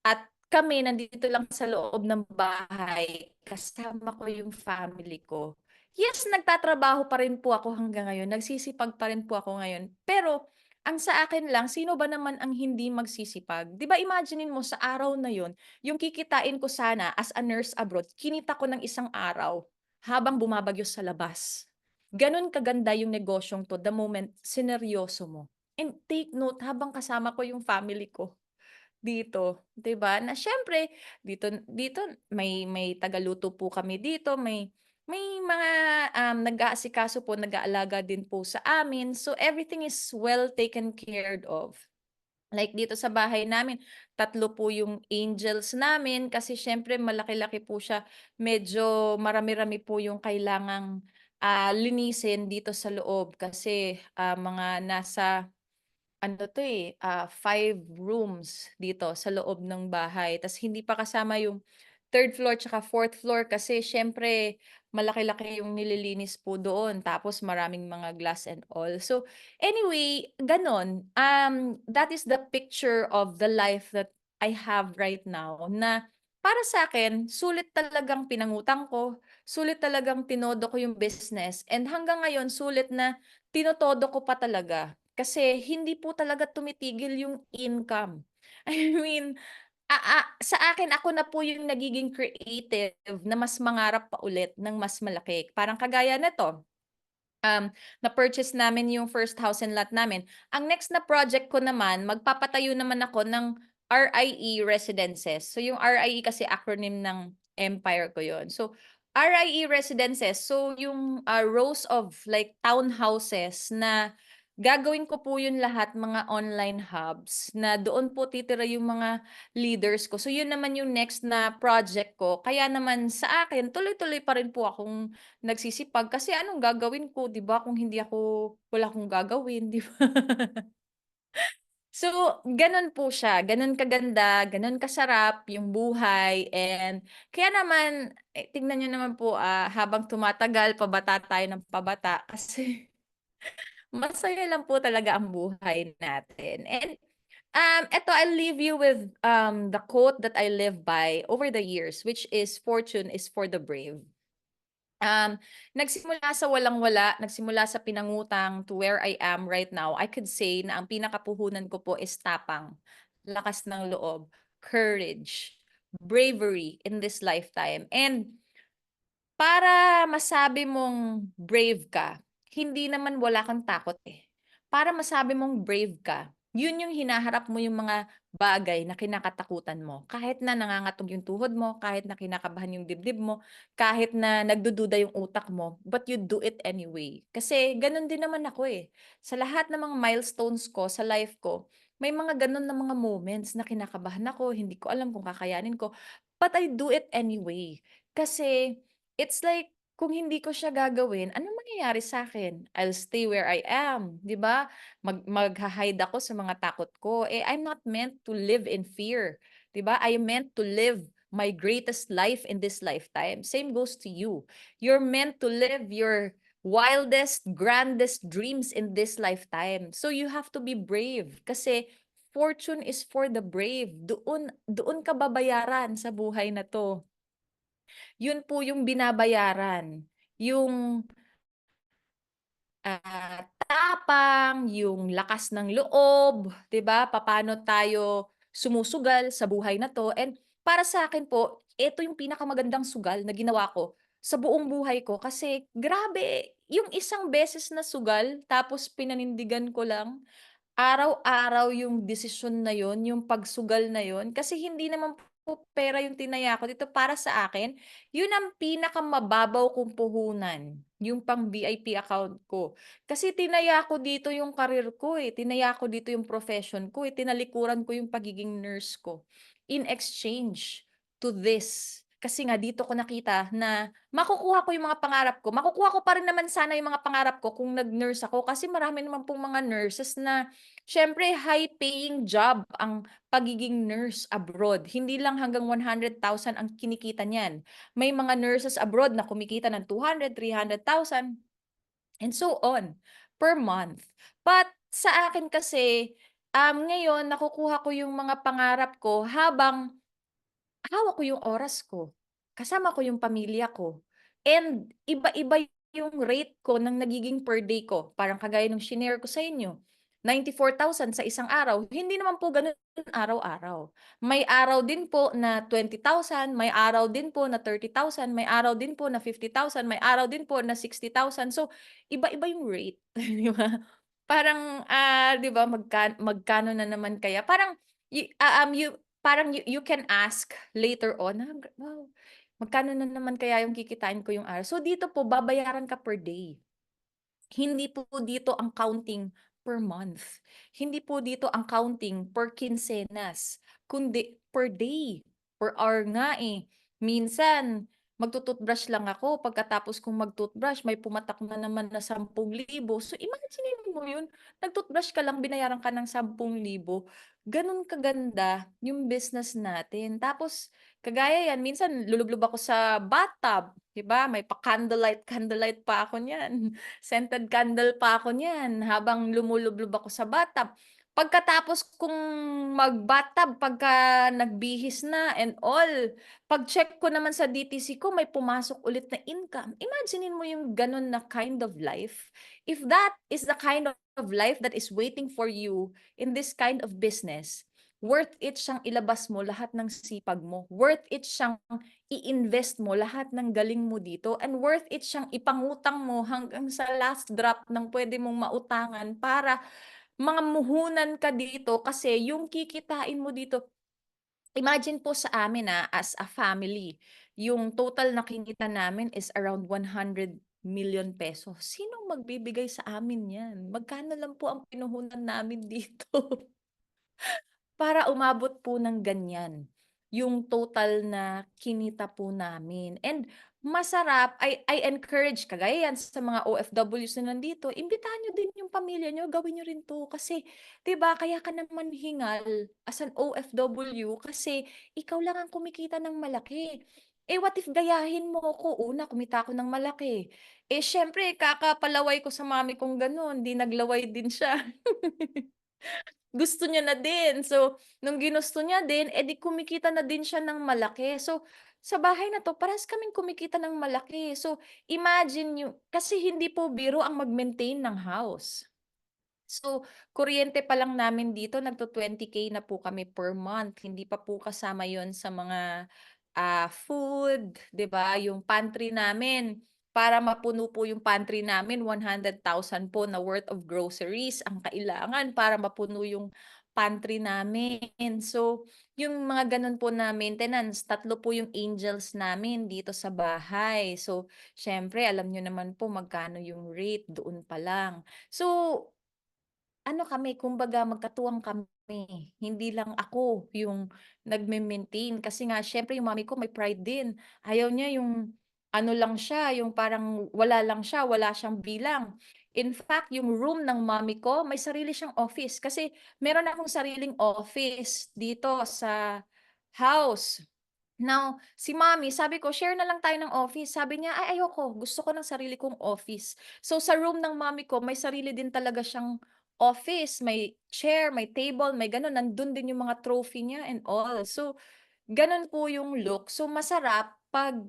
Speaker 4: At kami nandito lang sa loob ng bahay, kasama ko yung family ko. Yes, nagtatrabaho pa rin po ako hanggang ngayon, nagsisipag pa rin po ako ngayon. Pero ang sa akin lang, sino ba naman ang hindi magsisipag? 'Di ba imaginin mo sa araw na yon, yung kikitain ko sana as a nurse abroad, kinita ko ng isang araw habang bumabagyo sa labas. Gano'n kaganda yung negosyong 'to the moment sineryoso mo. And take note, habang kasama ko yung family ko dito, 'di ba? Na siyempre dito dito may tagaluto po kami dito, may mga, nag-aasikaso po, nag-aalaga din po sa amin. So, everything is well taken cared of. Like dito sa bahay namin, 3 po yung angels namin kasi siyempre malaki-laki po siya. Medyo marami-rami po yung kailangang, linisin dito sa loob kasi, mga nasa ano 'to, 5 rooms dito sa loob ng bahay ta's hindi pa kasama yung 3rd floor tsaka 4th floor kasi siyempre malaki-laki yung nililinis po doon tapos maraming mga glass and all. So, anyway, gano'n. That is the picture of the life that I have right now na para sa'kin sulit talagang pinangutang ko, sulit talagang tinodo ko yung business and hanggang ngayon sulit na tinotodo ko pa talaga. Kasi hindi po talaga tumitigil yung income. I mean, sa akin ako na po yung nagiging creative na mas mangarap pa ulit ng mas malaki. Parang kagaya nito, na-purchase namin yung first house and lot namin. Ang next na project ko naman, magpapatayo naman ako ng RIE Residences. So yung RIE kasi acronym ng empire ko yon. So RIE Residences, so yung rows of like townhouses na gagawin ko po yun lahat mga online hubs na doon po titira yung mga leaders ko. So yun naman yung next na project ko. Kaya naman sa akin, tuloy-tuloy pa rin po akong nagsisipag kasi anong gagawin ko, 'di ba, kung hindi ako wala akong gagawin, 'di ba? So, gano'n po siya, gano'n kaganda, gano'n kasarap yung buhay and kaya naman, tignan niyo naman po, habang tumatagal pabata tayo ng pabata kasi masaya lang po talaga ang buhay natin and, eto I'll leave you with, the quote that I live by over the years which is, "Fortune is for the brave." Nagsimula sa walang-wala, nagsimula sa pinangutang to where I am right now, I could say na ang pinakapuhunan ko po is tapang, lakas ng loob, courage, bravery in this lifetime. And para masabi mong brave ka, hindi naman wala kang takot eh. Para masabi mong brave ka, Yun yung hinaharap mo yung mga bagay na kinakatakutan mo. Kahit na nangangatog yung tuhod mo, kahit na kinakabahan yung dibdib mo, kahit na nagdududa yung utak mo, but you do it anyway. Kasi ganun din naman ako eh. Sa lahat ng mga milestones ko sa life ko, may mga ganun na mga moments na kinakabahan ako, hindi ko alam kung kakayanin ko, but I do it anyway. Kasi it's like, kung hindi ko siya gagawin, anong mangyayari sa akin? I'll stay where I am, 'di ba? Magha-hide ako sa mga takot ko. Eh, I'm not meant to live in fear, 'di ba? I am meant to live my greatest life in this lifetime. Same goes to you. You're meant to live your wildest, grandest dreams in this lifetime. So you have to be brave kasi fortune is for the brave. Doon ka babayaran sa buhay na 'to. Yun po yung binabayaran. Yung tapang, yung lakas ng loob, 'di ba? Papaano tayo sumusugal sa buhay na 'to. And para sa akin po, ito yung pinakamagandang sugal na ginawa ko sa buong buhay ko kasi grabe, yung isang beses na sugal tapos pinanindigan ko lang. Araw-araw yung desisyon na yun, yung pagsugal na yun, kasi hindi naman po pera yung tinaya ko dito para sa akin, yun ang pinakamababaw kong puhunan, yung pang VIP account ko. Kasi tinaya ko dito yung career ko eh, tinaya ko dito yung profession ko eh, tinalikuran ko yung pagiging nurse ko. In exchange to this. Kasi nga dito ko nakita na makukuha ko yung mga pangarap ko. Makukuha ko pa rin naman sana yung mga pangarap ko kung nag-nurse ako kasi marami naman pong mga nurses na siyempre high paying job ang pagiging nurse abroad. Hindi lang hanggang 100,000 ang kinikita niyan. May mga nurses abroad na kumikita ng 200, 300,000 and so on per month. But sa akin kasi, ngayon nakukuha ko yung mga pangarap ko habang hawak ko yung oras ko, kasama ko yung pamilya ko, and iba-iba yung rate ko ng nagiging per day ko. Parang kagaya nung shinare ko sa inyo, 94,000 sa isang araw. Hindi naman po gano'n araw-araw. May araw din po na 20,000, may araw din po na 30,000, may araw din po na 50,000, may araw din po na 60,000. So, iba-iba yung rate, 'di ba? Parang, 'di ba magkano na naman kaya? Parang parang you can ask later on, wow, magkano na naman kaya yung kikitain ko yung araw? So dito po babayaran ka per day. Hindi po dito ang counting per month. Hindi po dito ang counting per kinsenas, kundi per day, per hour nga eh. Minsan, magtu-toothbrush lang ako, pagkatapos kong mag-toothbrush, may pumatak na naman na 10,000. So imagine mo yun, nag-toothbrush ka lang, binayaran ka ng 10,000. Ganun kaganda yung business natin. Tapos, kagaya yan, minsan lulublob ako sa bathtub, 'di ba? May pa-candlelight pa ako niyan. Scented candle pa ako niyan habang lumulublob ako sa bathtub. Pagkatapos kong mag-bathtub, pagka nagbihis na and all, pag-check ko naman sa DTC ko may pumasok ulit na income. Imaginin mo yung gano'n na kind of life. If that is the kind of life that is waiting for you in this kind of business, worth it siyang ilabas mo lahat ng sipag mo. Worth it siyang i-invest mo lahat ng galing mo dito, and worth it siyang ipangutang mo hanggang sa last drop ng pwede mong mautangan para mga muhunan ka dito kasi yung kikitain mo dito, imagine po sa amin as a family, yung total na kinita namin is around 100 million pesos. Sinong magbibigay sa amin yan? Magkano lang po ang pinuhunan namin dito? Para umabot po ng ganyan, yung total na kinita po namin. And masarap, I encourage, kagaya yan sa mga OFWs na nandito, imbitahan niyo din yung pamilya niyo, gawin niyo rin 'to. Kasi 'di ba, kaya ka naman hingal as an OFW kasi ikaw lang ang kumikita ng malaki. Eh, what if gayahin mo ko, una kumita ako ng malaki, eh, siyempre kakapalaway ko sa mami kong gano'n, 'di naglaway din siya. Gusto niya na din. So, nung ginusto niya din, eh, di kumikita na din siya ng malaki. So, sa bahay na 'to parehas kaming kumikita ng malaki. So, imagine niyo kasi hindi po biro ang mag-maintain ng house. So, kuryente pa lang namin dito nagtu-20K na po kami per month. Hindi pa po kasama 'yon sa mga, food, 'di ba, yung pantry namin. para mapuno po yung pantry namin. 100,000 po na worth of groceries ang kailangan para mapuno yung pantry namin. So, yung mga ganun po na maintenance, 3 po yung angels namin dito sa bahay. So, syempre alam niyo naman po magkano yung rate doon pa lang. So, ano kami, kumbaga magkatuwang kami. Hindi lang ako yung nagme-maintain kasi nga siyempre yung mami ko may pride din. Ayaw niya yung ano lang siya, yung parang wala lang siya, wala siyang bilang. In fact, yung room ng mami ko, may sarili siyang office kasi meron akong sariling office dito sa house. Now, si mami, sabi ko, share na lang tayo ng office. Sabi niya, ay ayoko, gusto ko ng sarili kong office. So sa room ng mami ko, may sarili din talaga siyang office, may chair, may table, may gano'n. Nandun din yung mga trophy niya and all. So, gano'n po yung look. So, masarap pag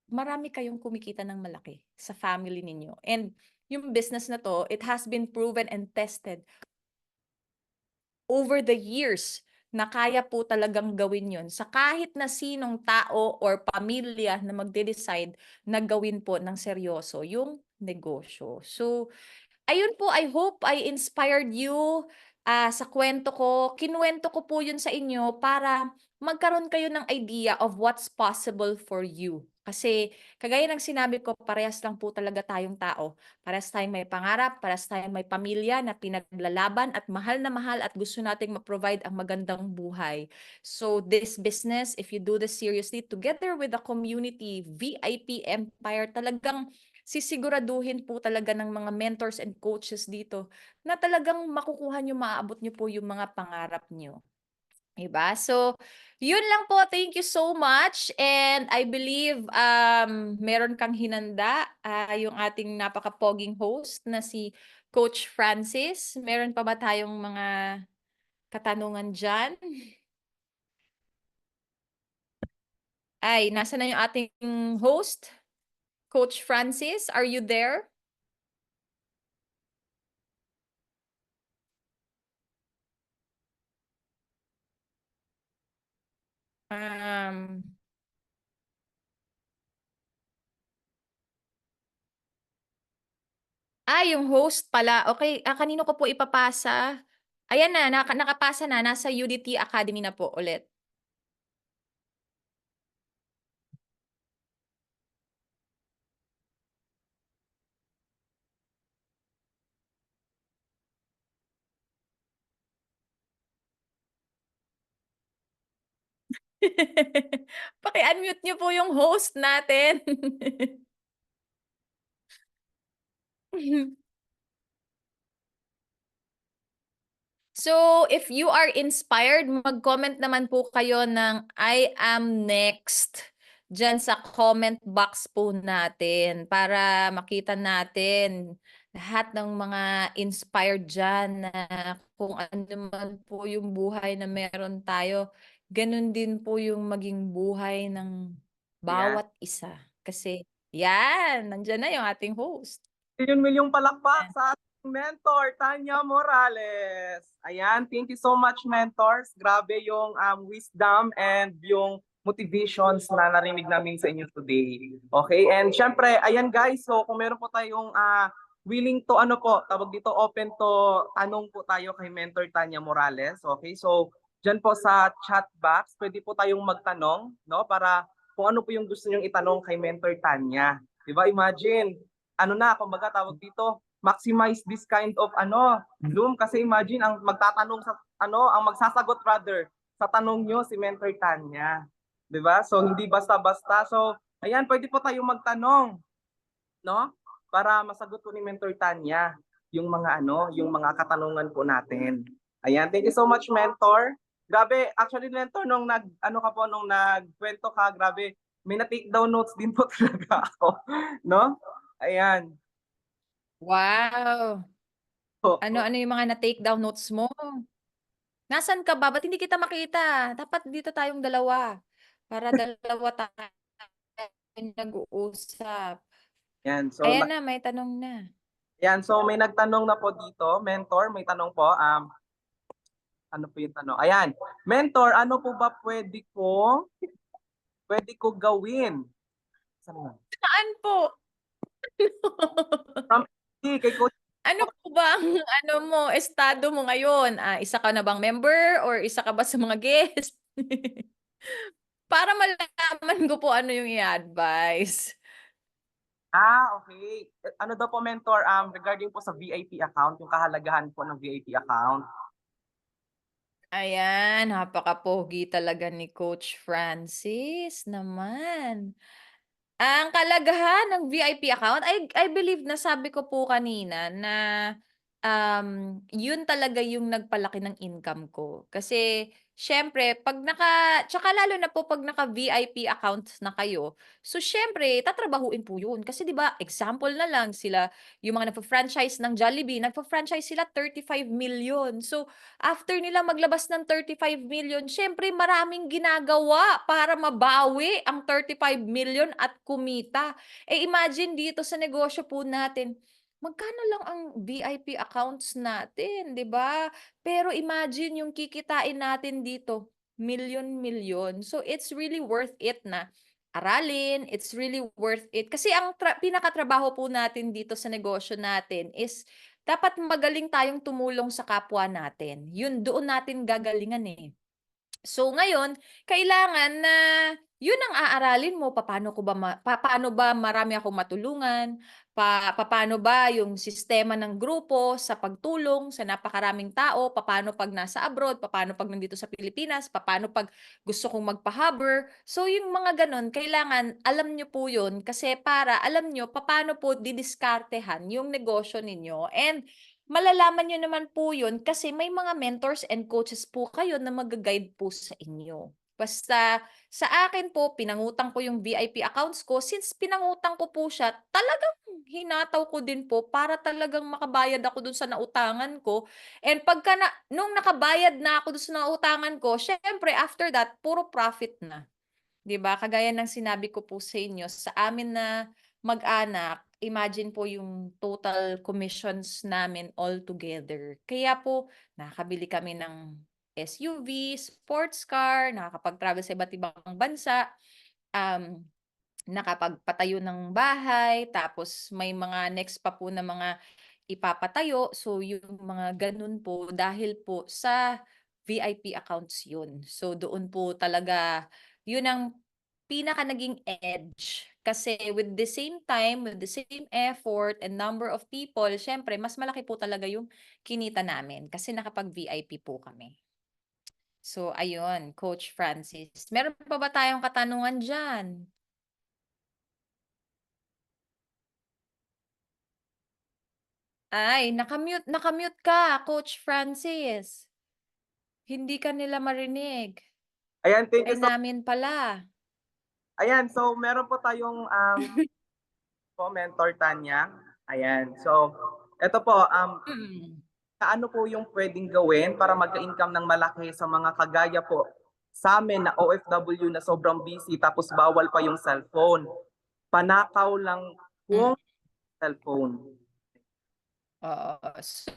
Speaker 4: marami kayong kumikita ng malaki sa family ninyo. And yung business na to, it has been proven and tested over the years na kaya po talagang gawin yon sa kahit na sinong tao or pamilya na magde-decide na gawin po ng seryoso yung negosyo. So, ayun po, I hope I inspired you, sa kwento ko. Kinuwento ko po yun sa inyo para magkaroon kayo ng idea of what's possible for you. Kasi kagaya ng sinabi ko, parehas lang po talaga tayong tao. Parehas tayong may pangarap, parehas tayong may pamilya na pinaglalaban at mahal at gusto nating ma-provide ang magandang buhay. So this business, if you do this seriously, together with the community, VIP Empire, talagang sisiguraduhin po talaga ng mga mentors and coaches dito na talagang makukuha niyo, maaabot niyo po yung mga pangarap niyo. 'Di ba? So, yun lang po. Thank you so much. And I believe meron kang hinanda, yung ating napaka-poging host na si Coach Francis. Meron pa ba tayong mga katanungan diyan? Ay, nasaan na yung ating host? Coach Francis, are you there? Um, yung host pala. Okay, kanino ko po ipapasa? Ayan na, nakapasa na. Nasa UDT Academy na po ulit. Paki-unmute niyo po yung host natin. So, if you are inspired, mag-comment naman po kayo ng I am next dyan sa comment box po natin para makita natin lahat ng mga inspired dyan na kung ano man po yung buhay na meron tayo, ganun din po yung maging buhay ng
Speaker 1: Ayan.
Speaker 4: bawat isa. Kasi, yan, nandyan na yung ating host.
Speaker 1: Milyong palakpak sa ating mentor, Tanya Morales. Ayan, thank you so much, mentors. Grabe yung wisdom and yung motivations na narinig namin sa inyo today. Okay, and syempre, ayan guys, so kung meron po tayong willing to, ano po, tawag dito, open to, tanong po tayo kay mentor Tanya Morales. Okay, so dyan po sa chat box, pwede po tayong magtanong, no, para kung ano po yung gusto nyong itanong kay mentor Tanya. Diba, imagine, ano na, kumbaga tawag dito, maximize this kind of Zoom kasi imagine ang magtatanong sa ang magsasagot rather sa tanong nyo si Mentor Tanya. 'Di ba? So hindi basta-basta. So ayan, pwede po tayong magtanong, no? Para masagot po ni Mentor Tanya yung mga yung mga katanungan po natin. Ayan, thank you so much, Mentor. Grabe, actually Mentor nung nung nagkwento ka, grabe, may na-take down notes din po talaga ako, no? Ayan.
Speaker 4: Wow!
Speaker 1: So,
Speaker 4: Ano-ano yung mga na-take down notes mo? Nasaan ka ba? Ba't hindi kita makita? Dapat dito tayong dalawa. Para dalawa tayong nag-uusap.
Speaker 1: yan. So,
Speaker 4: Ayan na, may tanong na.
Speaker 1: yan. So, may nagtanong na po dito. Mentor, may tanong po. Ano po yung tanong? Ayan. Mentor, ano po ba pwede ko gawin? Saan na?
Speaker 4: Saan po?
Speaker 1: From kay Coach.
Speaker 4: Ano po ba ang ano mo, estado mo ngayon? Isa ka na bang member or isa ka ba sa mga guest? Para malaman ko po ano yung i-advice.
Speaker 1: Okay. Ano daw po, mentor, regarding po sa VIP account, yung kahalagahan po ng VIP account.
Speaker 4: Ayan, napaka-pogi talaga ni Coach Francis naman. Ang kalagahan ng VIP account, I believe nasabi ko po kanina na, yun talaga yung nagpalaki ng income ko. Kasi siyempre 'pag tsaka lalo na po 'pag naka-VIP account na kayo, so siyempre tatrabahuin po yun. Kasi 'di ba, example na lang sila yung mga nagfa-franchise ng Jollibee, nagfa-franchise sila 35 million. So after nila maglabas ng 35 million, siyempre maraming ginagawa para mabawi ang 35 million at kumita. Imagine dito sa negosyo po natin, magkano lang ang VIP accounts natin, 'di ba? Pero imagine yung kikitain natin dito, milyon-milyon. So it's really worth it na aralin, it's really worth it. Kasi ang pinakatrabaho po natin dito sa negosyo natin is dapat magaling tayong tumulong sa kapwa natin. Yun, doon natin gagalingan eh. So ngayon, kailangan na yun ang aaralin mo, papaano ko ba papaano ba marami akong matulungan, papaano ba yung sistema ng grupo sa pagtulong sa napakaraming tao, papaano 'pag nasa abroad, papaano 'pag nandito sa Pilipinas, papaano 'pag gusto kong magpa-hover. So yung mga gano'n kailangan alam niyo po yun kasi para alam niyo papaano po didiskartehan yung negosyo ninyo and malalaman niyo naman po yun kasi may mga mentors and coaches po kayo na magga-guide po sa inyo. Basta sa akin po, pinangutang ko yung VIP accounts ko. Since pinangutang ko po siya, talagang hinataw ko din po para talagang makabayad ako dun sa nautangan ko. And nung nakabayad na ako dun sa nautangan ko, syempre after that, puro profit na. 'Di ba, kagaya ng sinabi ko po sa inyo, sa amin na mag-anak, imagine po yung total commissions namin all together. Kaya po nakakabili kami ng SUV, sports car, nakakapag-travel sa iba't ibang bansa, um, nakapagpatayo ng bahay, tapos may mga next pa po na mga ipapatayo. So yung mga ganun po dahil po sa VIP accounts yun. So doon po talaga, yun ang pinaka naging edge. Kasi with the same time, with the same effort and number of people, syempre mas malaki po talaga yung kinita namin kasi nakapag-VIP po kami. So ayun, Coach Francis. Meron pa ba tayong katanungan dyan? Ay, nakamute ka, Coach Francis. Hindi ka nila marinig.
Speaker 1: Ayan, thank
Speaker 4: Ay
Speaker 1: you so
Speaker 4: namin pala.
Speaker 1: Ayan, so meron po tayong po, mentor Tanya. Ayan. So, eto po,
Speaker 4: Mm.
Speaker 1: ano po yung pwedeng gawin para magka-income ng malaki sa mga kagaya po sa amin na OFW na sobrang busy tapos bawal pa yung cellphone. Panakaw lang
Speaker 4: Mm.
Speaker 1: kung cellphone.
Speaker 4: Oo. So,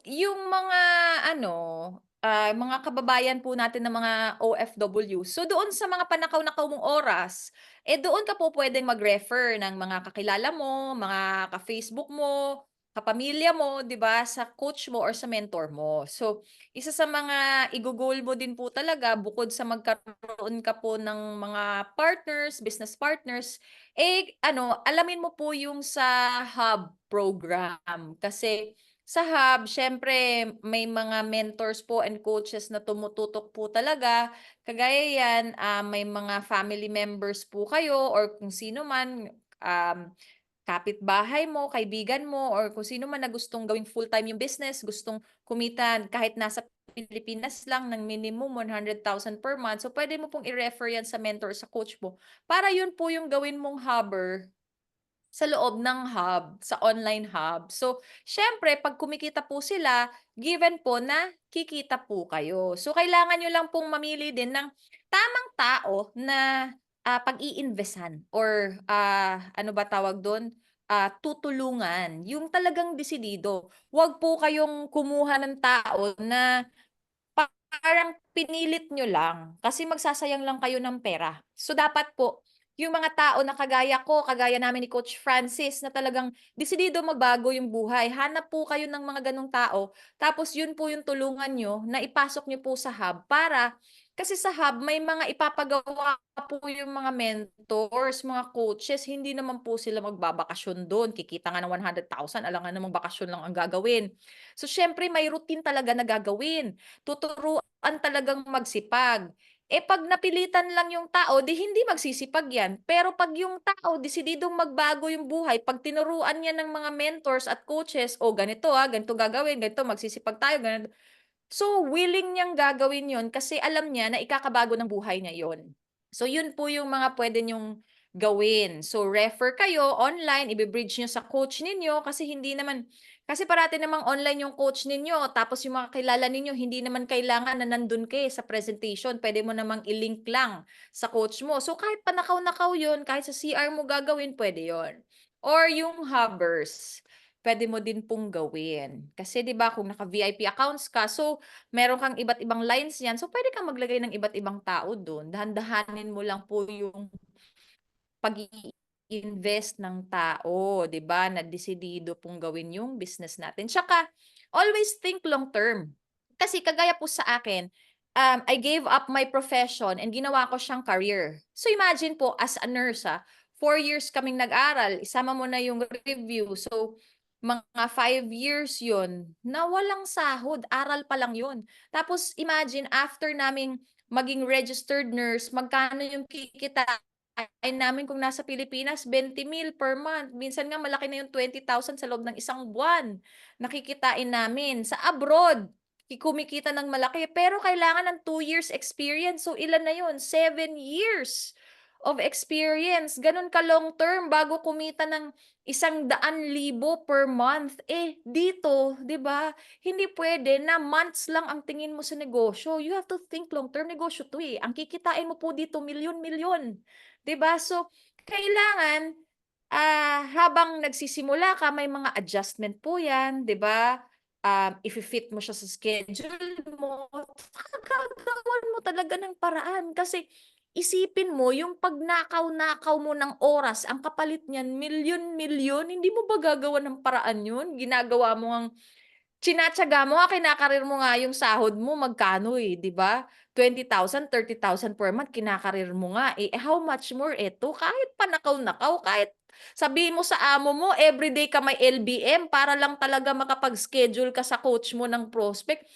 Speaker 4: yung mga ano, mga kababayan po natin na mga OFW, so doon sa mga panakaw-nakaw mong oras, doon ka po puwedeng mag-refer ng mga kakilala mo, mga ka-Facebook mo, kapamilya mo, 'di ba, sa coach mo or sa mentor mo. So, isa sa mga igo-goal mo din po talaga bukod sa magkaroon ka po ng mga partners, business partners, ano, alamin mo po yung sa hub program. Kasi sa hub, siyempre may mga mentors po and coaches na tumututok po talaga. Kagaya yan, may mga family members po kayo or kung sino man, kapitbahay mo, kaibigan mo, or kung sino man na gustong gawing full-time yung business, gustong kumita kahit nasa Pilipinas lang ng minimum 100,000 per month. So, pwede mo pong i-refer yan sa mentor, sa coach mo. Para yun po yung gawin mong hubber sa loob ng hub, sa online hub. So, siyempre 'pag kumikita po sila, given po na kikita po kayo. So, kailangan niyo lang pong mamili din ng tamang tao na, pag-iinvestan or, ano ba tawag dun, tutulungan. Yung talagang desidido. Huwag po kayong kumuha ng tao na parang pinilit niyo lang kasi magsasayang lang kayo ng pera. So, dapat po yung mga tao na kagaya ko, kagaya namin ni Coach Francis na talagang desidido magbago yung buhay. Hanap po kayo ng mga ganong tao, tapos yun po yung tulungan nyo na ipasok nyo po sa hub para kasi sa hub may mga ipapagawa po yung mga mentors, mga coaches, hindi naman po sila magbabakasyon doon. Kikita nga ng 100,000, alangan namang bakasyon lang ang gagawin. So syempre may routine talaga na gagawin. Tuturuan talagang magsipag. Eh pag napilitan lang yung tao, di hindi magsisipag yan. Pero pag yung tao desididong magbago yung buhay, pag tinuruan niya ng mga mentors at coaches, o ganito ganito gagawin, ganito magsisipag tayo, ganito. So willing niyang gagawin yon kasi alam niya na ikakabago ng buhay niya yon. So yun po yung mga pwede niyong gawin. So refer kayo online, ibe-bridge niyo sa coach ninyo kasi hindi naman kasi parati namang online yung coach ninyo tapos yung mga kilala ninyo hindi naman kailangan na nandun kayo sa presentation. Pwede mo namang i-link lang sa coach mo. So kahit panakaw-nakaw yun, kahit sa CR mo gagawin, pwede yon. Or yung hubbers, pwede mo din pong gawin. Kasi 'di ba kung naka-VIP accounts ka, so meron kang iba't ibang lines niyan, so pwede kang maglagay ng iba't ibang tao dun. Dahan-dahanin mo lang po yung pag-i-invest ng tao, 'di ba, na desidido pong gawin yung business natin. Tsaka always think long term. Kasi kagaya po sa akin, I gave up my profession and ginawa ko siyang career. So imagine po as a nurse, 4 years kaming nag-aral, isama mo na yung review. So mga 5 years yon na walang sahod, aral pa lang yon. Tapos imagine after naming maging registered nurse, magkano yung kikitain namin kung nasa Pilipinas, 20,000 per month. Minsan nga malaki na yung 20,000 sa loob ng isang buwan. Nakikitain namin. Sa abroad, kumikita ng malaki. Pero kailangan ng 2 years experience. So ilan na yun? 7 years of experience. Ganun ka long term bago kumita ng 100,000 per month. Eh, dito, di ba, hindi pwede na months lang ang tingin mo sa negosyo. You have to think long term. Negosyo to eh. Ang kikitain mo po dito, milyon-milyon. 'Di ba? So, kailangan habang nagsisimula ka, may mga adjustment po 'yan, 'di ba? Ifi-fit mo siya sa schedule mo, gagawan mo talaga ng paraan kasi isipin mo yung pagnakaw-nakaw mo ng oras, ang kapalit niyan milyon-milyon, hindi mo ba gagawan ng paraan 'yun? Ginagawa mo ang tinatiyaga mo nga, kinakarir mo nga yung sahod mo magkano, 'di ba? 20,000, 30,000 per month kinakarir mo nga, eh, how much more eto kahit panakaw-nakaw, kahit sabihin mo sa amo mo everyday ka may LBM para lang talaga makapag-schedule ka sa coach mo ng prospect,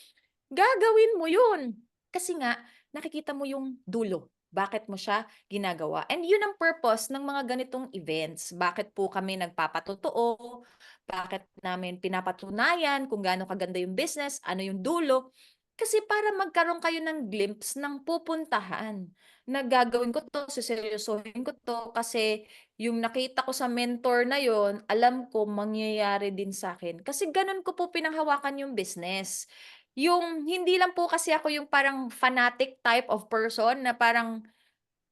Speaker 4: gagawin mo 'yun. Kasi nga nakikita mo yung dulo, bakit mo siya ginagawa and 'yun ang purpose ng mga ganitong events. Bakit po kami nagpapatotoo, bakit namin pinapatunayan kung gaano kaganda yung business, ano yung dulo. Kasi para magkaroon kayo ng glimpse ng pupuntahan. Na gagawin ko 'to, seseryosohin ko 'to kasi yung nakita ko sa mentor na yon, alam ko mangyayari din sa akin. Kasi gano'n ko po pinanghawakan yung business. Yung hindi lang po kasi ako yung parang fanatic type of person na parang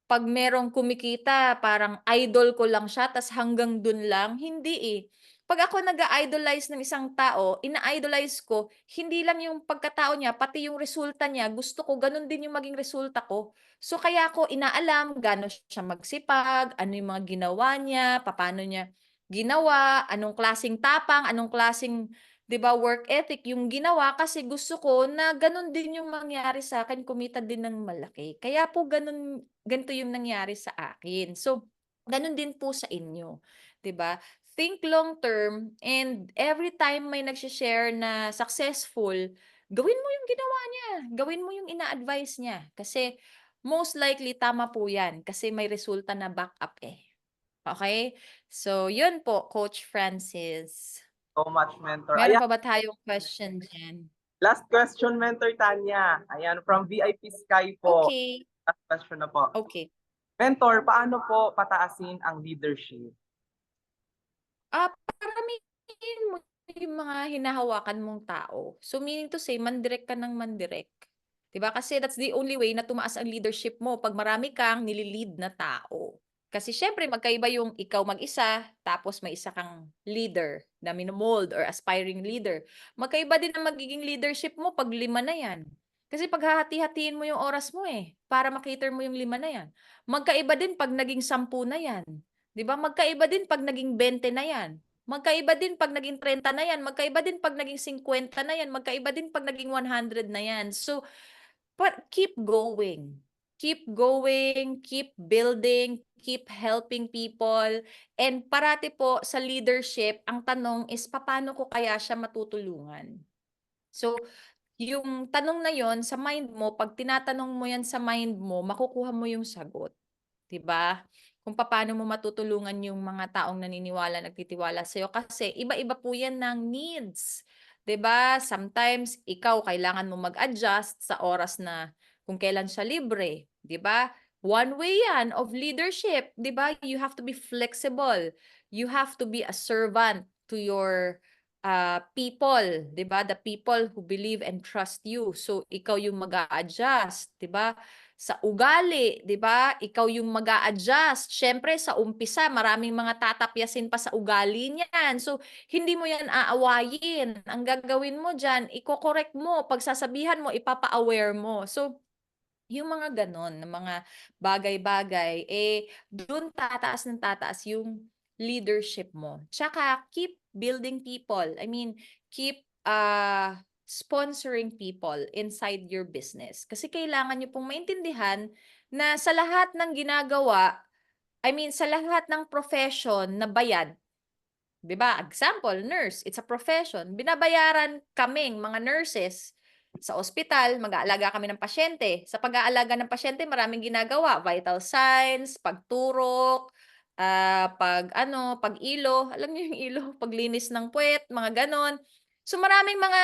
Speaker 4: 'pag merong kumikita parang idol ko lang siya tas hanggang dun lang, hindi, eh. 'Pag ako nag-a-idolize ng isang tao, ina-idolize ko hindi lang yung pagkatao niya, pati yung resulta niya gusto ko ganun din yung maging resulta ko. So kaya ko inaalam gaano siya magsipag, ano yung mga ginawa niya, papaano niya ginawa, anong klaseng tapang, anong klaseng 'di ba, work ethic yung ginawa kasi gusto ko na gano'n din yung mangyari sa'kin, kumita din ng malaki. Kaya po ganito yung nangyari sa akin. So, gano'n din po sa inyo, 'di ba? Think long term and every time may nagse-share na successful, gawin mo yung ginawa niya, gawin mo yung ina-advice niya. Kasi most likely tama po 'yan kasi may resulta na backup, eh. Okey? So, 'yun po, Coach Francis.
Speaker 1: So much, Mentor.
Speaker 4: Meron
Speaker 1: Ayan,
Speaker 4: pa ba tayong question diyan?
Speaker 1: last question, Mentor Tanya. Ayan, from VIP Sky po.
Speaker 4: Okay,
Speaker 1: Last question na po.
Speaker 4: okay.
Speaker 1: Mentor, paano po pataasin ang leadership?
Speaker 4: Paramihin mo yung mga hinahawakan mong tao. So, meaning to say, mandirek ka ng mandirek. 'Di ba? Kasi that's the only way na tumaas ang leadership mo 'pag marami kang nili-lead na tao. Kasi siyempre magkaiba yung ikaw mag-isa, tapos may isa kang leader na mino-mold or aspiring leader. Magkaiba din ang magiging leadership mo 'pag 5 na 'yan. Kasi paghahati-hatiin mo yung oras mo eh, para ma-cater mo yung 5 na yan. Magkaiba din pag naging 10 na yan. 'Di ba? Magkaiba din pag naging 20 na yan. Magkaiba din pag naging 30 na yan. Magkaiba din pag naging 50 na yan. Magkaiba din pag naging 100 na yan. So, keep going. Keep going, keep building, keep helping people. And parati po sa leadership, ang tanong is paano ko kaya siya matutulungan? So, yung tanong na yon sa mind mo, pag tinatanong mo yan sa mind mo, makukuha mo yung sagot. 'Di ba? Kung paano mo matutulungan yung mga taong naniniwala, nagtitiwala sa'yo kasi iba-iba po yan ng needs. 'Di ba? Sometimes ikaw kailangan mo mag-adjust sa oras na kung kailan siya libre, 'di ba? One way yan of leadership, 'di ba? You have to be flexible. You have to be a servant to your people, 'di ba? The people who believe and trust you. So ikaw yung mag-a-adjust, 'di ba? Sa ugali, 'di ba? Ikaw yung mag-a-adjust. Siyempre sa umpisa maraming mga tatapyasin pa sa ugali niyan. So hindi mo 'yan aawayin. Ang gagawin mo diyan, iko-correct mo, pagsasabihan mo, ipapa-aware mo. So yung mga gano'n na mga bagay-bagay, eh, dun tataas ng tataas yung leadership mo. Tsaka keep building people. I mean, keep sponsoring people inside your business. Kasi kailangan niyo pong maintindihan na sa lahat ng ginagawa, I mean, sa lahat ng profession na bayad, 'di ba? Example, nurse, it's a profession. Binabayaran kaming mga nurses sa ospital, mag-aalaga kami ng pasyente. Sa pag-aalaga ng pasyente, maraming ginagawa, vital signs, pagturok, pag-ilo, alam niyo yung ilo, paglinis ng puwet, mga gano'n. So maraming mga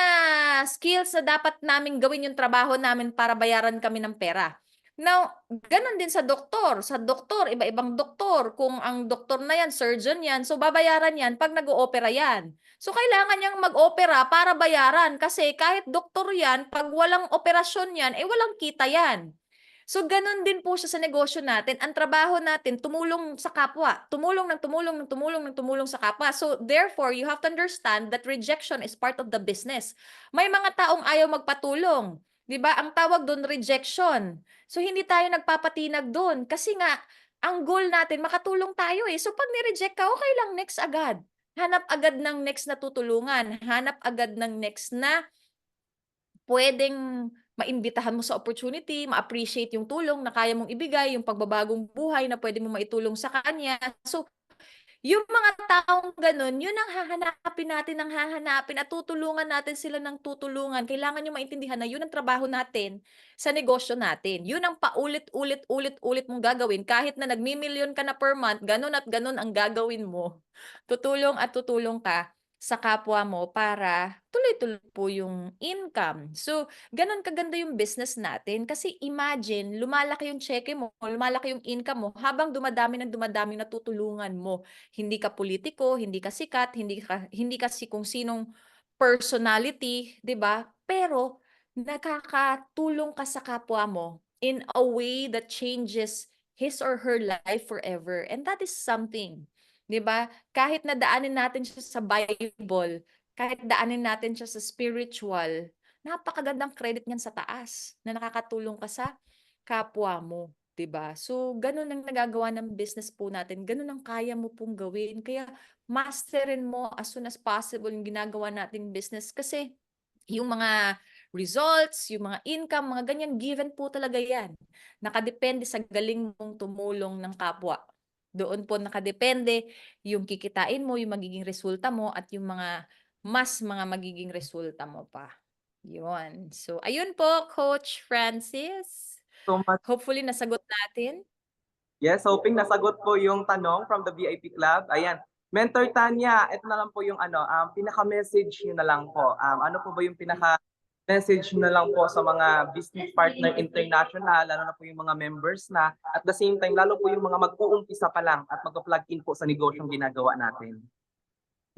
Speaker 4: skills na dapat naming gawin yung trabaho namin para bayaran kami ng pera. Now, gano'n din sa doktor. Sa doktor, iba-ibang doktor. Kung ang doktor na 'yan, surgeon 'yan, so babayaran 'yan 'pag nag-oopera 'yan. So kailangan niyang mag-opera para bayaran kasi kahit doktor 'yan, 'pag walang operasyon 'yan, eh, walang kita 'yan. So gano'n din po siya sa negosyo natin. Ang trabaho natin tumulong sa kapwa, tumulong ng tumulong ng tumulong ng tumulong sa kapwa. So therefore, you have to understand that rejection is part of the business. May mga taong ayaw magpatulong, 'di ba? Ang tawag do'n rejection. So hindi tayo nagpapatinag do'n kasi nga ang goal natin makatulong tayo, eh. So 'pag ni-reject ka, okey lang, next agad. Hanap agad ng next na tutulungan, hanap agad ng next na puwedeng maimbitahan mo sa opportunity, ma-appreciate yung tulong na kaya mong ibigay, yung pagbabagong buhay na puwede mong maitulong sa kanya. So yung mga taong gano'n, yun ang hahanapin natin ng hahanapin at tutulungan natin sila ng tutulungan. Kailangan niyong maintindihan na yun ang trabaho natin sa negosyo natin. Yun ang paulit-ulit mong gagawin kahit na nagmi-milyon ka na per month, gano'n at gano'n ang gagawin mo. Tutulong at tutulong ka sa kapwa mo para tuloy-tuloy po yung income. So, gano'n kaganda yung business natin kasi imagine lumalaki yung cheque mo, lumalaki yung income mo habang dumadami ng dumadami natutulungan mo. Hindi ka politiko, hindi ka sikat, hindi ka si kung sinong personality, 'di ba? Pero nakakatulong ka sa kapwa mo in a way that changes his or her life forever. And that is something, 'di ba? Kahit na daanin natin siya sa Bible, kahit daanin natin siya sa spiritual, napakagandang credit niyan sa taas na nakakatulong ka sa kapwa mo. 'Di ba? So, gano'n ang nagagawa ng business po natin, gano'n ang kaya mo pong gawin. Kaya masterin mo as soon as possible yung ginagawa nating business kasi yung mga results, yung mga income, mga ganyan, given po talaga yan. Nakadepende sa galing mong tumulong ng kapwa. Doon po nakadepende yung kikitain mo, yung magiging resulta mo, at yung mga magiging resulta mo pa. Yun. So, ayun po, Coach Francis.
Speaker 1: So much.
Speaker 4: Hopefully nasagot natin.
Speaker 1: Yes, hoping nasagot po yung tanong from the VIP Club. Ayan. Mentor Tanya, ito na lang po yung pinaka-message nyo na lang po. Ano po ba yung pinaka-message nyo na lang po sa mga business partner international, lalo na po yung mga members na, at the same time, lalo po yung mga mag-uumpisa pa lang at mag-plug in po sa negosyong ginagawa natin.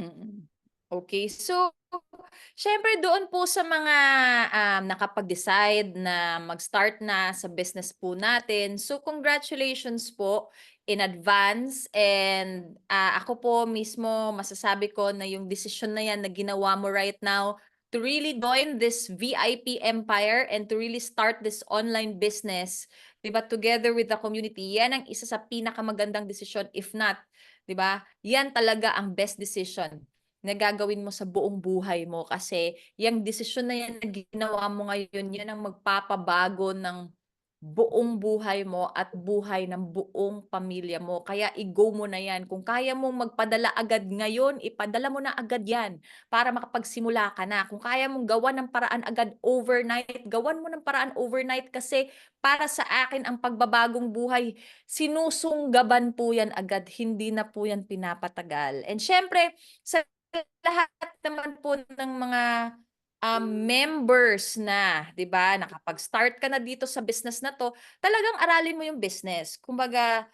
Speaker 4: Mm. Okay, so siyempre doon po sa mga nakapag-decide na mag-start na sa business po natin. So congratulations po in advance, and ako po mismo masasabi ko na yung decision na yan na ginawa mo right now, to really join this VIP empire and to really start this online business, 'di ba, together with the community, yan ang isa sa pinakamagandang desisyon. If not, 'di ba, yan talaga ang best decision na gagawin mo sa buong buhay mo kasi yung desisyon na yan na ginawa mo ngayon, yan ang magpapabago ng buong buhay mo at buhay ng buong pamilya mo. Kaya i-go mo na yan. Kung kaya mong magpadala agad ngayon, ipadala mo na agad yan para makapagsimula ka na. Kung kaya mong gawan ng paraan agad overnight, gawan mo ng paraan overnight kasi para sa akin ang pagbabagong buhay, sinusunggaban po yan agad, hindi na po yan pinapatagal. And syempre, sa lahat naman po ng mga members na, 'di ba, nakapag-start ka na dito sa business na 'to, talagang aralin mo yung business. Kumbaga,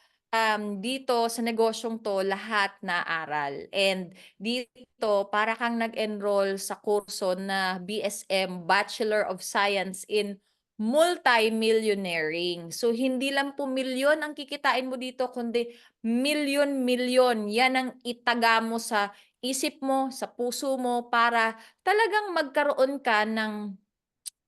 Speaker 4: dito sa negosyong 'to lahat na aral. And dito para kang nag-enroll sa kurso na BSM, Bachelor of Science in Multimillionaire. So hindi lang po milyon ang kikitain mo dito kundi milyon-milyon. Yan ang itaga mo sa isip mo, sa puso mo para talagang magkaroon ka ng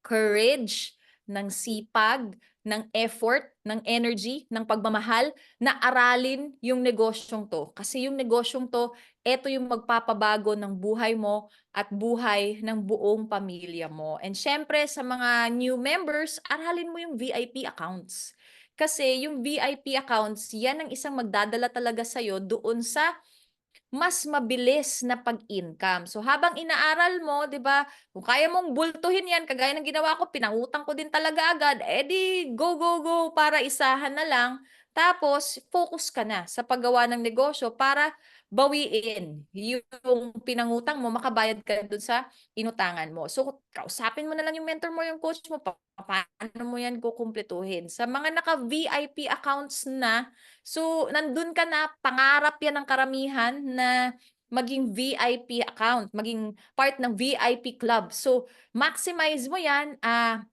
Speaker 4: courage, ng sipag, ng effort, ng energy, ng pagmamahal na aralin yung negosyong 'to. Kasi yung negosyong 'to, eto yung magpapabago ng buhay mo at buhay ng buong pamilya mo. And siyempre sa mga new members, aralin mo yung VIP accounts. Kasi yung VIP accounts, yan ang isang magdadala talaga sa'yo doon sa mas mabilis na pag-income. So habang inaaral mo, 'di ba, kung kaya mong bultuhin 'yan kagaya ng ginawa ko, pinangutang ko din talaga agad, eh di go, go, go para isahan na lang. Tapos focus ka na sa paggawa ng negosyo para bawiin yung pinangutang mo, makabayad ka dun sa inutangan mo. So kausapin mo na lang yung mentor mo, yung coach mo, paano mo 'yan kukumpletuhin. Sa mga naka-VIP accounts na, so, nandun ka na, pangarap yan ng karamihan na maging VIP account, maging part ng VIP club. So, maximize mo yan,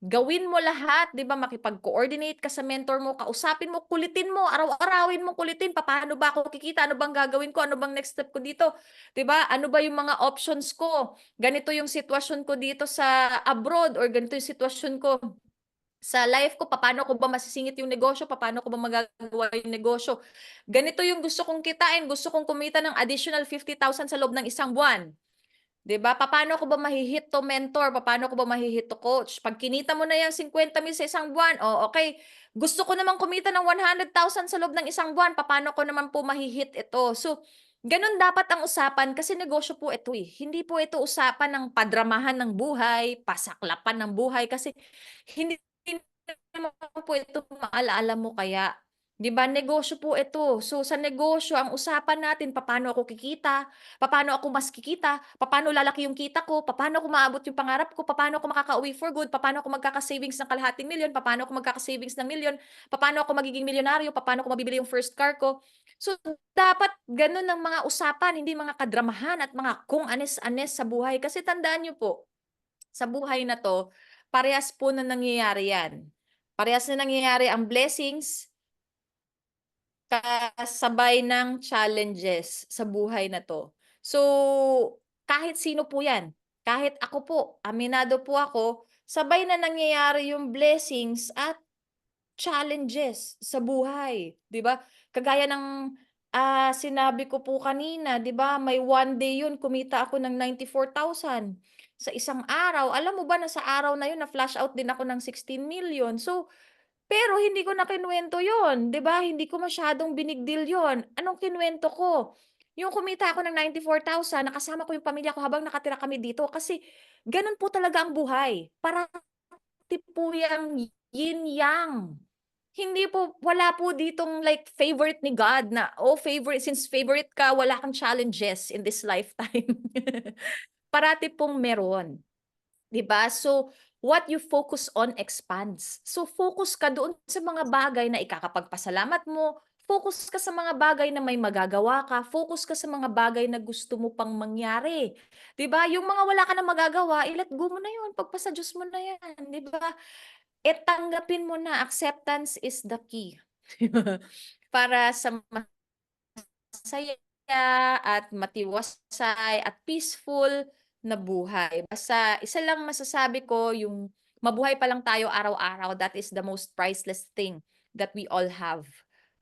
Speaker 4: gawin mo lahat, di ba, makipag-coordinate ka sa mentor mo, kausapin mo, kulitin mo, araw-arawin mo, kulitin, paano ba ako kikita, ano bang gagawin ko, ano bang next step ko dito, di ba, ano ba yung mga options ko, ganito yung sitwasyon ko dito sa abroad, or ganito yung sitwasyon ko sa life ko, paano ko ba masisingit yung negosyo, paano ko ba magagawa yung negosyo. Ganito yung gusto kong kitain, gusto kong kumita ng additional 50,000 sa loob ng isang buwan. 'Di ba? Paano ko ba mahi-hit to mentor, paano ko ba mahi-hit to coach? Pag kinita mo na yang 50,000 sa isang buwan, oh, okay. Gusto ko naman kumita ng 100,000 sa loob ng isang buwan, paano ko naman po mahi-hit ito? So, ganun dapat ang usapan kasi negosyo po ito eh. Hindi po ito usapan ng padramahan ng buhay, pasaklapan ng buhay kasi hindi naman po ito maalaala mo kaya. 'Di ba, negosyo po ito. So sa negosyo ang usapan natin papaano ako kikita, papaano ako mas kikita, papaano lalaki yung kita ko, papaano ko maabot yung pangarap ko, papaano ako makakauwi for good, papaano ako magkaka-savings ng kalahating milyon, papaano ako magkaka-savings ng milyon, papaano ako magiging milyonaryo, papaano ko mabibili yung first car ko. So dapat gano'n ang mga usapan, hindi mga kadramahan at mga kung anes-anes sa buhay. Kasi tandaan niyo po, sa buhay na 'to, parehas po na nangyayari 'yan. Parehas na nangyayari ang blessings kasabay ng challenges sa buhay na 'to. So, kahit sino po 'yan, kahit ako po, aminado po ako, sabay na nangyayari yung blessings at challenges sa buhay, 'di ba? Kagaya ng, sinabi ko po kanina, 'di ba, may one day 'yun kumita ako ng 94,000 sa isang araw. Alam mo ba na sa araw na 'yun na-flash out din ako ng 16 million. So, pero hindi ko na kinuwento 'yun, 'di ba? Hindi ko masyadong binigdil 'yun. Anong kinuwento ko? Yung kumita ako ng 94,000 nakasama ko yung pamilya ko habang nakatira kami dito kasi gano'n po talaga ang buhay. Parati po yang yin-yang. Hindi po wala po ditong like favorite ni God na, oh, favorite since favorite ka wala kang challenges in this lifetime. Parati pong meron. 'Di ba? So, what you focus on expands. So, focus ka doon sa mga bagay na ikakapagpasalamat mo, focus ka sa mga bagay na may magagawa ka, focus ka sa mga bagay na gusto mo pang mangyari. 'Di ba? Yung mga wala ka na magagawa, i-let go mo na 'yun, pagpasa Diyos mo na 'yan, 'di ba? Tanggapin mo na acceptance is the key. Para sa masaya at matiwasay at peaceful na buhay. Basta isa lang masasabi ko, yung mabuhay pa lang tayo araw-araw, that is the most priceless thing that we all have.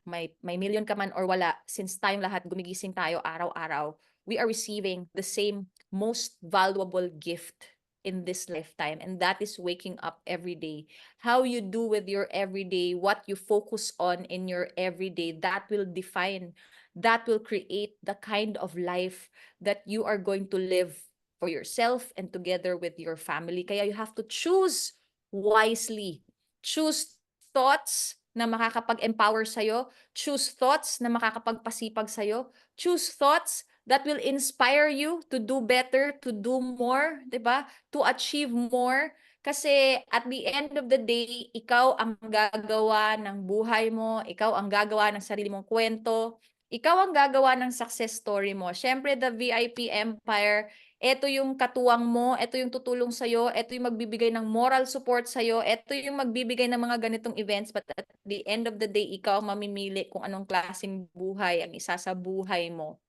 Speaker 4: May million ka man or wala, since tayong lahat gumigising tayo araw-araw, we are receiving the same most valuable gift in this lifetime, and that is waking up every day. How you do with your everyday, what you focus on in your everyday, that will define, that will create the kind of life that you are going to live for yourself and together with your family. Kaya you have to choose wisely. Choose thoughts na makakapag-empower sa'yo. Choose thoughts na makakapagpasipag sa'yo. Choose thoughts that will inspire you to do better, to do more, 'di ba? To achieve more. Kasi at the end of the day, ikaw ang gagawa ng buhay mo, ikaw ang gagawa ng sarili mong kwento, ikaw ang gagawa ng success story mo. Siyempre, the VIP Empire, ito yung katuwang mo, ito yung tutulong sa'yo, ito yung magbibigay ng moral support sa'yo, ito yung magbibigay ng mga ganitong events, but at the end of the day, ikaw mamimili kung anong klaseng buhay ang isa sa buhay mo.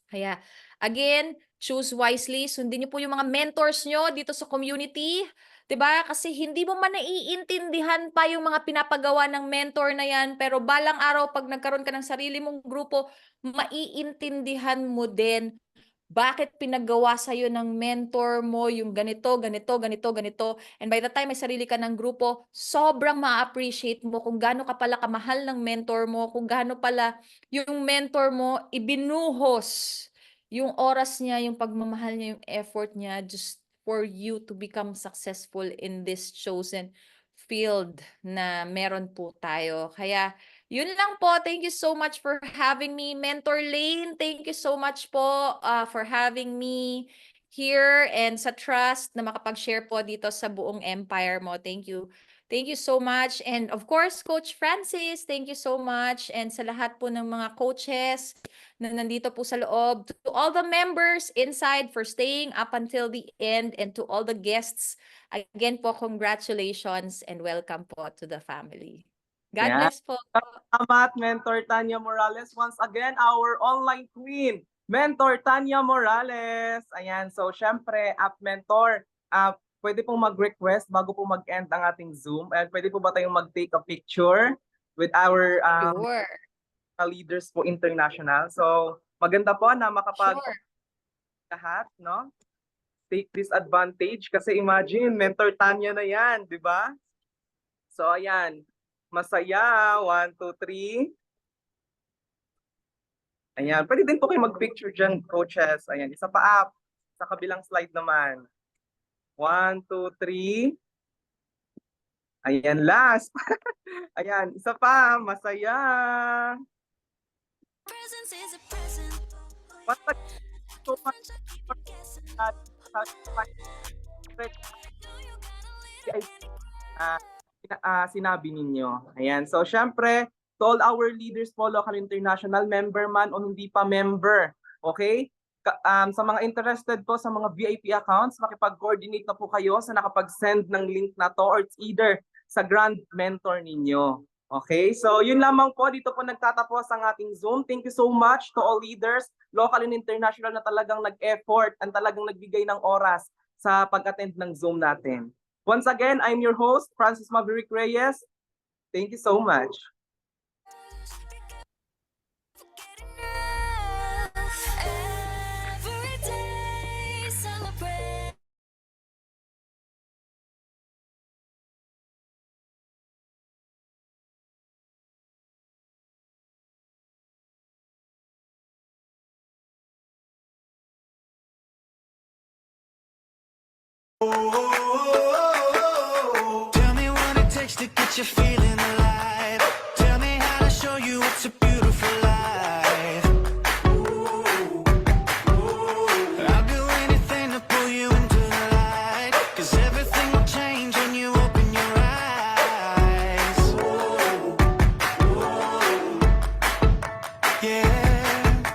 Speaker 4: Kaya, again, choose wisely. Sundin niyo po yung mga mentors nyo dito sa community. 'Di ba? Kasi hindi mo man naiintindihan pa yung mga pinapagawa ng mentor na yan. Pero balang araw, pag nagkaroon ka ng sarili mong grupo, maiintindihan mo din bakit pinagawa sa'yo ng mentor mo yung ganito, ganito, ganito, ganito. And by the time may sarili ka ng grupo, sobrang ma-appreciate mo kung gaano ka pala kamahal ng mentor mo, kung gaano pala yung mentor mo ibinuhos yung oras niya, yung pagmamahal niya, yung effort niya just for you to become successful in this chosen field na meron po tayo. Kaya yun lang po. Thank you so much for having me. Mentor Lane, thank you so much po for having me here and sa trust na makapag-share po dito sa buong empire mo. Thank you. Thank you so much. And of course, Coach Francis, thank you so much. And sa lahat po ng mga coaches na nandito po sa loob, to all the members inside for staying up until the end, and to all the guests, again po, congratulations and welcome po to the family. God
Speaker 1: Yeah.
Speaker 4: bless po.
Speaker 1: Salamat, Mentor Tanya Morales. Once again, our online queen, Mentor Tanya Morales. Ayan, so syempre, Mentor, pwede pong mag-request bago po mag-end ang ating Zoom. Pwede po ba tayong mag-take a picture with our
Speaker 4: Sure.
Speaker 1: leaders po international? So, maganda po na makapag
Speaker 4: Sure.
Speaker 1: lahat, no? Take this advantage kasi imagine, Mentor Tanya na yan, di ba? So, ayan. Masaya. 1, 2, 3. Ayan. Pwede din po kayo mag-picture dyan, coaches. Ayan. Isa pa up. Sa kabilang slide naman. 1, 2, 3. Ayan. Last. Ayan. Isa pa. Masaya.
Speaker 2: Presence is a present.
Speaker 1: Basta so much. Sinabi ninyo. Ayan. So, syempre, to all our leaders po, local, international, member man o hindi pa member. Okay? Sa mga interested po sa mga VIP accounts, makipag-coordinate na po kayo sa nakapag-send ng link na to, or it's either sa Grand Mentor ninyo. Okay? So, yun lamang po. Dito po nagtatapos ang ating Zoom. Thank you so much to all leaders, local and international, na talagang nag-effort and talagang nagbigay ng oras sa pag-attend ng Zoom natin. Once again, I'm your host, Francis Maverick Reyes. Thank you so much.
Speaker 2: Every day celebrate.
Speaker 5: Tell me what it takes to get you feeling alive. Tell me how to show you it's a beautiful life. I'll do anything to pull you into the light, 'cause everything will change when you open your eyes. Yeah.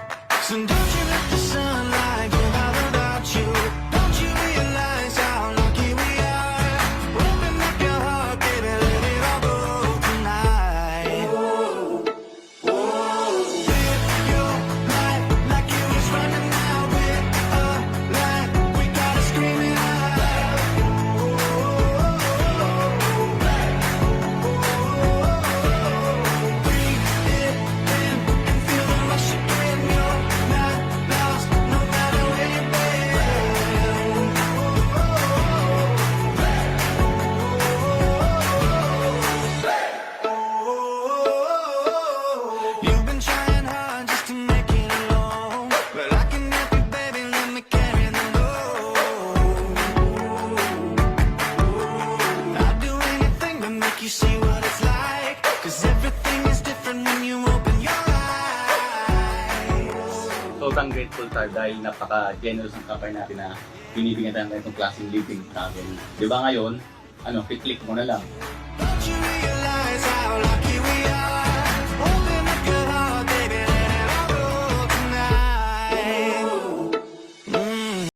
Speaker 5: So don't you let the sunlight go out without you. Don't you realize how lucky we are? Open up your heart, baby, let it all go. open your eyes.
Speaker 6: Sobrang grateful sir dahil napaka-generous ng kapay natin na binibigyan tayo ng ganitong klaseng living sa akin. Di ba ngayon, click mo na lang.
Speaker 5: Don't you realize how lucky